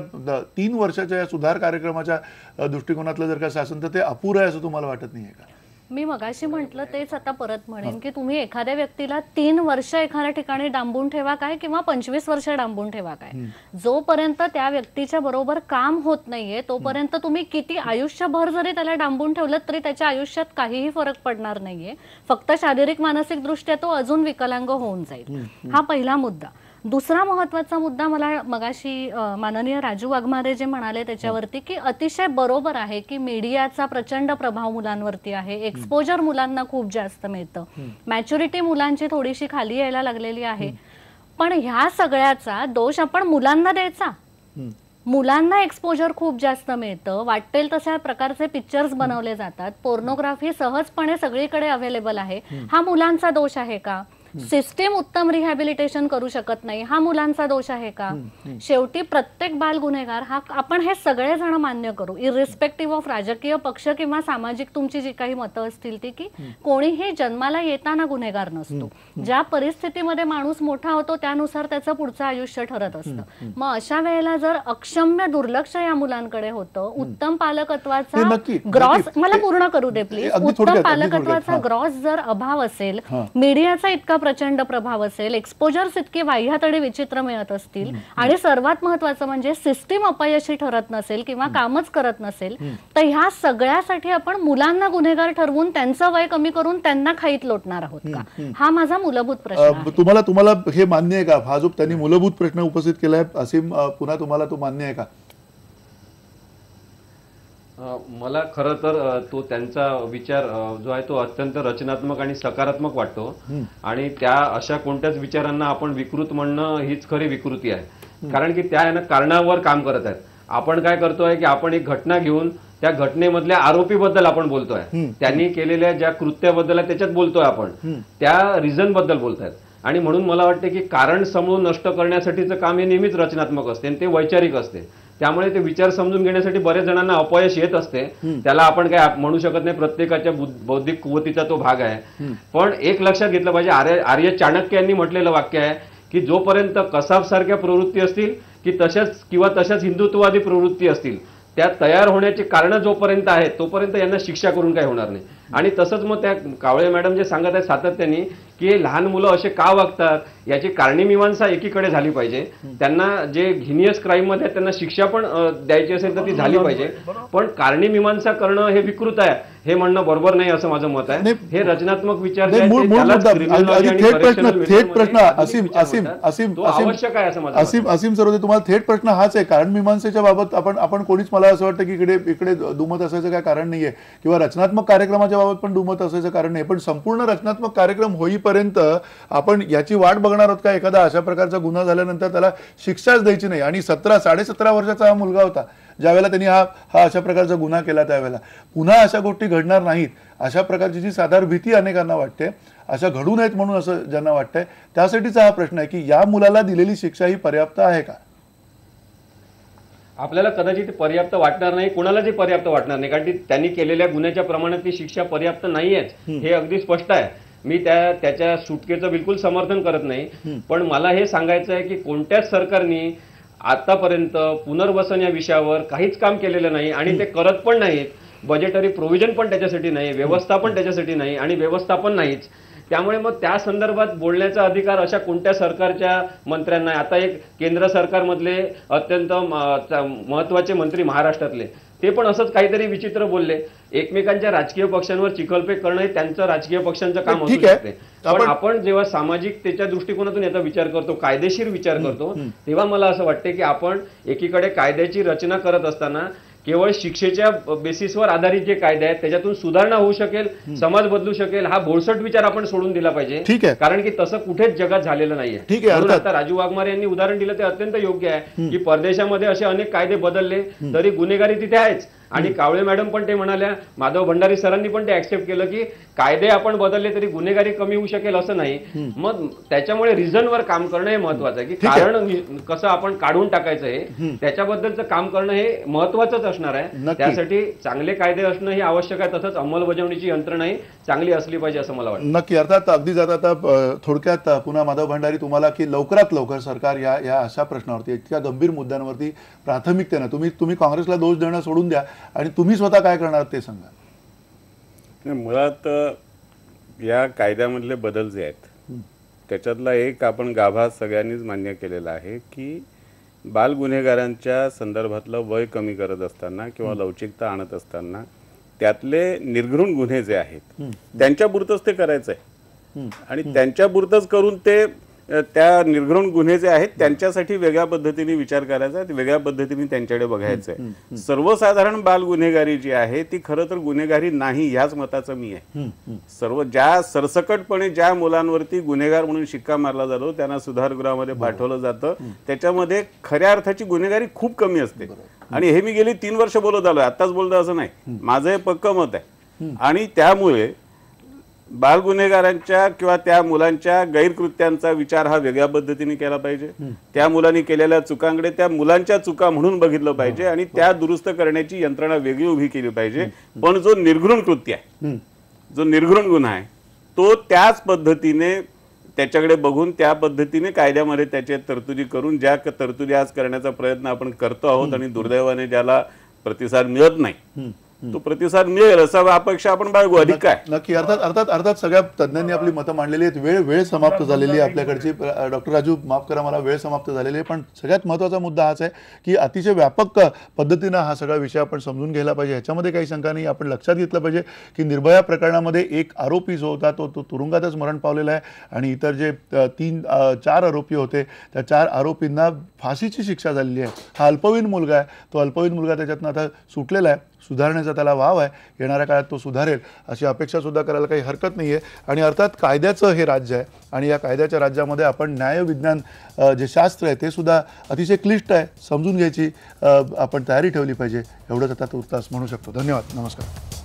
3 वर्षाच्या या सुधार कार्यक्रमाच्या दृष्टिकोनातलं जर का शासन तर ते अपुरं आहे असं तुम्हाला वाटत नाहीये का? मी मगाशी म्हटलं तेच आता परत म्हणेन की तुम्ही एखाद्या व्यक्तीला 3 वर्ष एखाद्या ठिकाणी डांबून ठेवा काय किंवा 25 वर्ष डांबून ठेवा काय, जोपर्यंत त्या व्यक्तीच्या बरोबर काम होत नाहीये तोपर्यंत तुम्ही किती आयुष्यभर जरी त्याला डांबून ठेवलं तरी त्याच्या आयुष्यात काहीही फरक पडणार नाहीये. फक्त शारीरिक मानसिक दृष्ट्या तो अजून विकलांग होऊन जाईल. हा पहिला मुद्दा. दुसरा महत्वाचा मुद्दा मला मगाशी माननीय राजू वाघमारे जे म्हणाले त्याच्यावरती की अतिशय बरोबर आहे की मीडियाचा प्रचंड प्रभाव मुलांवरती आहे. एक्सपोजर मुलांना खूप जास्त मिळतं. मॅच्युरिटी मुलांची थोडीशी खाली यायला लागलेली आहे. पण ह्या सगळ्याचा दोष आपण मुलांना द्यायचा? मुलांना एक्सपोजर खूप जास्त मिळतं, वाटेल तशा प्रकारचे पिक्चर्स बनवले जातात, पोर्नोग्राफी सहजपणे सगळीकडे अवेलेबल आहे, हा मुलांचा दोष आहे का? सिस्टीम उत्तम रिहॅबिलिटेशन करू शकत नाही, हा मुलांचा दोष आहे का? शेवटी प्रत्येक बाल गुन्हेगार हा, आपण हे सगळेजण मान्य करू इरिस्पेक्टिव्ह ऑफ राजकीय पक्ष किंवा सामाजिक तुमची जी काही मतं असतील ती, की कोणीही जन्माला येताना गुन्हेगार नसतो. ज्या परिस्थितीमध्ये माणूस मोठा होतो त्यानुसार त्याचं पुढचं आयुष्य ठरत असतं. मग अशा वेळेला जर अक्षम्य दुर्लक्ष या मुलांकडे होतं, उत्तम पालकत्वाचा ग्रॉस, मला पूर्ण करू दे प्लीज, उत्तम पालकत्वाचा ग्रॉस जर अभाव असेल, मीडियाचा इतका प्रचंड प्रभाव असेल, एक्सपोजर्स इतके वाह्यात आणि विचित्र मिळत असतील, आणि सर्वात महत्वाचं म्हणजे सिस्टीम अपयशी ठरत नसेल किंवा कामच करत नसेल, तर ह्या सगळ्यासाठी आपण मुलांना गुन्हेगार ठरवून त्यांचं वय कमी करून त्यांना खाईत लोटणार आहोत का? हा माझा मूलभूत प्रश्न आहे. तुम्हाला हे मान्य आहे का? हा जो त्यांनी मूलभूत प्रश्न उपस्थित केलाय असीम, पुन्हा तुम्हाला तो मान्य आहे का? मला खरं तर तो त्यांचा विचार जो आहे तो अत्यंत रचनात्मक आणि सकारात्मक वाटतो. आणि त्या अशा कोणत्याच विचारांना आपण विकृत म्हणणं हीच खरी विकृती आहे. कारण की त्या कारणावर काम करत आहेत. आपण काय करतोय की आपण एक घटना घेऊन त्या घटनेमधल्या आरोपीबद्दल आपण बोलतोय, त्यांनी केलेल्या ज्या कृत्याबद्दल त्याच्यात बोलतोय, आपण त्या रिझन बद्दल बोलतायत. आणि म्हणून मला वाटते की कारण समजून नष्ट करण्यासाठीचं काम हे नेहमीच रचनात्मक असते आणि ते वैचारिक असते. त्यामुळे ते विचार समजून घेण्यासाठी बरेच जणांना अपयश येत असते. त्याला आपण काय म्हणू शकत नाही, प्रत्येकाच्या बौद्धिक कुवतीचा तो भाग आहे. पण एक लक्षात घेतलं पाहिजे, आर्य चाणक्य यांनी म्हटलेलं वाक्य आहे की जोपर्यंत कसाब सारख्या प्रवृत्ती असतील की तशाच हिंदुत्ववादी प्रवृत्ती असतील, त्या तयार होण्याची कारण जोपर्यंत आहेत तोपर्यंत यांना शिक्षा करून काही होणार नाही. आणि तसंच मग त्या कावळे मॅडम जे सांगत आहेत सातत्याने की लहान मुलं असे का वागतात याची कारणीमीमांसा एकीकडे झाली पाहिजे. त्यांना जे हिनियस क्राईम मध्ये त्यांना शिक्षा पण द्यायची असेल तर ती झाली पाहिजे. पण कारणीमीमांसा करणं हे विकृत आहे हे म्हणणं बरोबर नाही असं माझं मत आहे. हे रचनात्मक विचार थेट प्रश्न असीम सरोदे, तुम्हाला थेट प्रश्न हाच आहे. कारणमीमांसेच्या बाबत आपण कोणीच, मला असं वाटतं की इकडे दुमत असायचं काय कारण नाहीये, किंवा रचनात्मक कार्यक्रमाच्या बाबत पण दुमत असायचं कारण नाही. पण संपूर्ण रचनात्मक कार्यक्रम होईपर्यंत आपण याची वाट बघणार आहोत का? एखादा अशा प्रकारचा गुन्हा झाल्यानंतर त्याला शिक्षाच द्यायची नाही. आणि 17-17.5 वर्षाचा हा मुलगा होता ज्यावेळेला त्यांनी हा अशा प्रकारचा गुन्हा केला, त्यावेळेला पुन्हा अशा गोष्टी घडणार नाहीत अशा प्रकारची जी साधारण भीती अनेकांना वाटते, अशा घडू नयेत म्हणून असं ज्यांना वाटतंय, त्यासाठीचा हा प्रश्न आहे की या मुलाला दिलेली शिक्षा ही पर्याप्त आहे का? आपल्याला कदाचित पर्याप्त वाटणार नाही, कोणालाही पर्याप्त वाटणार नाही, कारण की त्यांनी केलेल्या गुन्ह्याच्या प्रमाणात ती शिक्षा पर्याप्त नाहीयेच हे अगदी स्पष्ट आहे. मी त्याच्या सुटकेचं बिलकुल समर्थन करत नाही. पण मला हे सांगायचं आहे की कोणत्याच सरकारने आतापर्यंत पुनर्वसन या विषयावर काहीच काम केलेलं नाही आणि ते करत पण नाहीत. बजेटरी प्रोव्हिजन पण त्याच्यासाठी नाही, व्यवस्था पण त्याच्यासाठी नाही आणि व्यवस्थापन नाहीच. त्यामुळे मग त्या संदर्भात बोलण्याचा अधिकार अशा कोणत्या सरकारच्या मंत्र्यांना. आता एक केंद्र सरकारमधले अत्यंत महत्वाचे मंत्री महाराष्ट्रातले ते पण असंच काहीतरी विचित्र बोलले. एकमेकांच्या राजकीय पक्षांवर चिखलफेक करणं हे त्यांचं राजकीय पक्षांचं काम असू शकते. पण आपण जेव्हा सामाजिकतेच्या दृष्टिकोनातून याचा विचार करतो, कायदेशीर विचार करतो, तेव्हा मला असं वाटते की आपण एकीकडे कायद्याची रचना करत असताना केवळ शिक्षेच्या बेसिसवर आधारित जे कायदे आहेत त्याच्यातून सुधारणा होऊ शकेल, समाज बदलू शकेल, हा भोळसट विचार आपण सोडून दिला पाहिजे. कारण की तसं कुठेच जगात झालेलं नाहीये. आता राजू वाघमारे यांनी उदाहरण दिलं ते अत्यंत योग्य आहे की परदेशामध्ये असे अनेक कायदे बदलले तरी गुन्हेगारी तिथे आहेच. आणि कावळे मॅडम पण ते म्हणाल्या, माधव भंडारी सरांनी पण ते ऍक्सेप्ट केलं की कायदे आपण बदलले तरी गुन्हेगारी कमी होऊ शकेल असं नाही. मग त्याच्यामुळे रिझनवर काम करणं हे महत्वाचं आहे की कारण कसं आपण काढून टाकायचं हे त्याच्याबद्दलचं काम करणं हे महत्वाचंच असणार आहे. त्यासाठी चांगले कायदे असणं हे आवश्यक आहे. तसंच अंमलबजावणीची यंत्रणाही चांगली असली पाहिजे असं मला वाटतं. नक्की. अर्थात अगदी जाता आता थोडक्यात पुन्हा माधव भंडारी तुम्हाला की लवकरात लवकर सरकार या अशा प्रश्नावरती, इतक्या गंभीर मुद्द्यांवरती प्राथमिकतेनं तुम्ही काँग्रेसला दोष देणं सोडून द्या आणि तुम्ही स्वतः काय करणार ते सांगा. मुळात या कायद्यामधले बदल जे आहेत त्याच्यातला एक आपण गाभा सगळ्यांनीच मान्य केलेला आहे की बाल गुन्हेगारांच्या संदर्भातलं वय कमी करत असताना किंवा लवचिकता आणत असताना त्यातले निर्घृण गुन्हे जे आहेत त्यांच्यापुरतंच ते करायचं आहे आणि त्यांच्यापुरतंच करून ते त्या निर्घृण गुन्हे जे आहेत त्यांच्यासाठी वेगळ्या पद्धतीने विचार करायचा आहे, वेगळ्या पद्धतीने त्यांच्याकडे बघायचं आहे. सर्वसाधारण बाल गुन्हेगारी जी आहे ती खरं तर गुन्हेगारी नाही ह्याच मताचं मी आहे. ज्या सरसकटपणे ज्या मुलांवरती गुन्हेगार म्हणून शिक्का मारला जातो त्यांना सुधारगृहामध्ये पाठवलं जातं त्याच्यामध्ये खऱ्या अर्थाची गुन्हेगारी खूप कमी असते. आणि हे मी गेली 3 वर्ष बोलत आलोय, आत्ताच बोलतो असं नाही, माझं हे पक्कं मत आहे. आणि त्यामुळे बाल गुन्हेगारांच्या किंवा त्या मुलांच्या गैरकृत्यांचा विचार हा वेगळ्या पद्धतीने केला पाहिजे. त्या मुलांनी केलेल्या चुकांकडे त्या मुलांच्या चुका म्हणून बघितलं पाहिजे आणि त्या दुरुस्त करण्याची यंत्रणा वेगळी उभी केली पाहिजे. पण जो निर्घृण कृत्य आहे, जो निर्घृण गुन्हा आहे तो त्याच पद्धतीने त्याच्याकडे बघून त्या पद्धतीने कायद्यामध्ये त्याच्या तरतुदी करून ज्या तरतुदी आज करण्याचा प्रयत्न आपण करतो आहोत आणि दुर्दैवाने ज्याला प्रतिसाद मिळत नाही तो प्रतिसाद मिळेल असं अपेक्षा आपण बाळगू. अधिक काय नक्की. अर्थात सगळ्या तज्ञांनी आपली मतं मांडलेली आहेत. वेळ समाप्त झालेली आहे आपल्याकडची. डॉक्टर राजू माफ करा, मला वेळ समाप्त झालेली आहे, पण सगळ्यात महत्त्वाचा मुद्दा हाच आहे की अतिशय व्यापक पद्धतीनं हा सगळा विषय आपण समजून घ्यायला पाहिजे. ह्याच्यामध्ये काही शंका नाही. आपण लक्षात घेतलं पाहिजे की निर्भया प्रकरणामध्ये एक आरोपी जो होता तो तुरुंगातच मरण पावलेला आहे आणि इतर जे 4 आरोपी होते त्या 4 आरोपींना फाशीची शिक्षा झालेली आहे. हा अल्पवयीन मुलगा आहे, तो अल्पवयीन मुलगा त्याच्यातनं आता सुटलेला आहे. सुधारण्याचा त्याला वाव आहे, येणाऱ्या काळात तो सुधारेल अशी अपेक्षा सुद्धा करायला काही हरकत नाही आहे. आणि अर्थात कायद्याचं हे राज्य आहे आणि या कायद्याच्या राज्यामध्ये आपण न्यायविज्ञान जे शास्त्र आहे ते सुद्धा अतिशय क्लिष्ट आहे, समजून घ्यायची आपण तयारी ठेवली पाहिजे. एवढंच आता तुर्तास म्हणू शकतो. धन्यवाद. नमस्कार.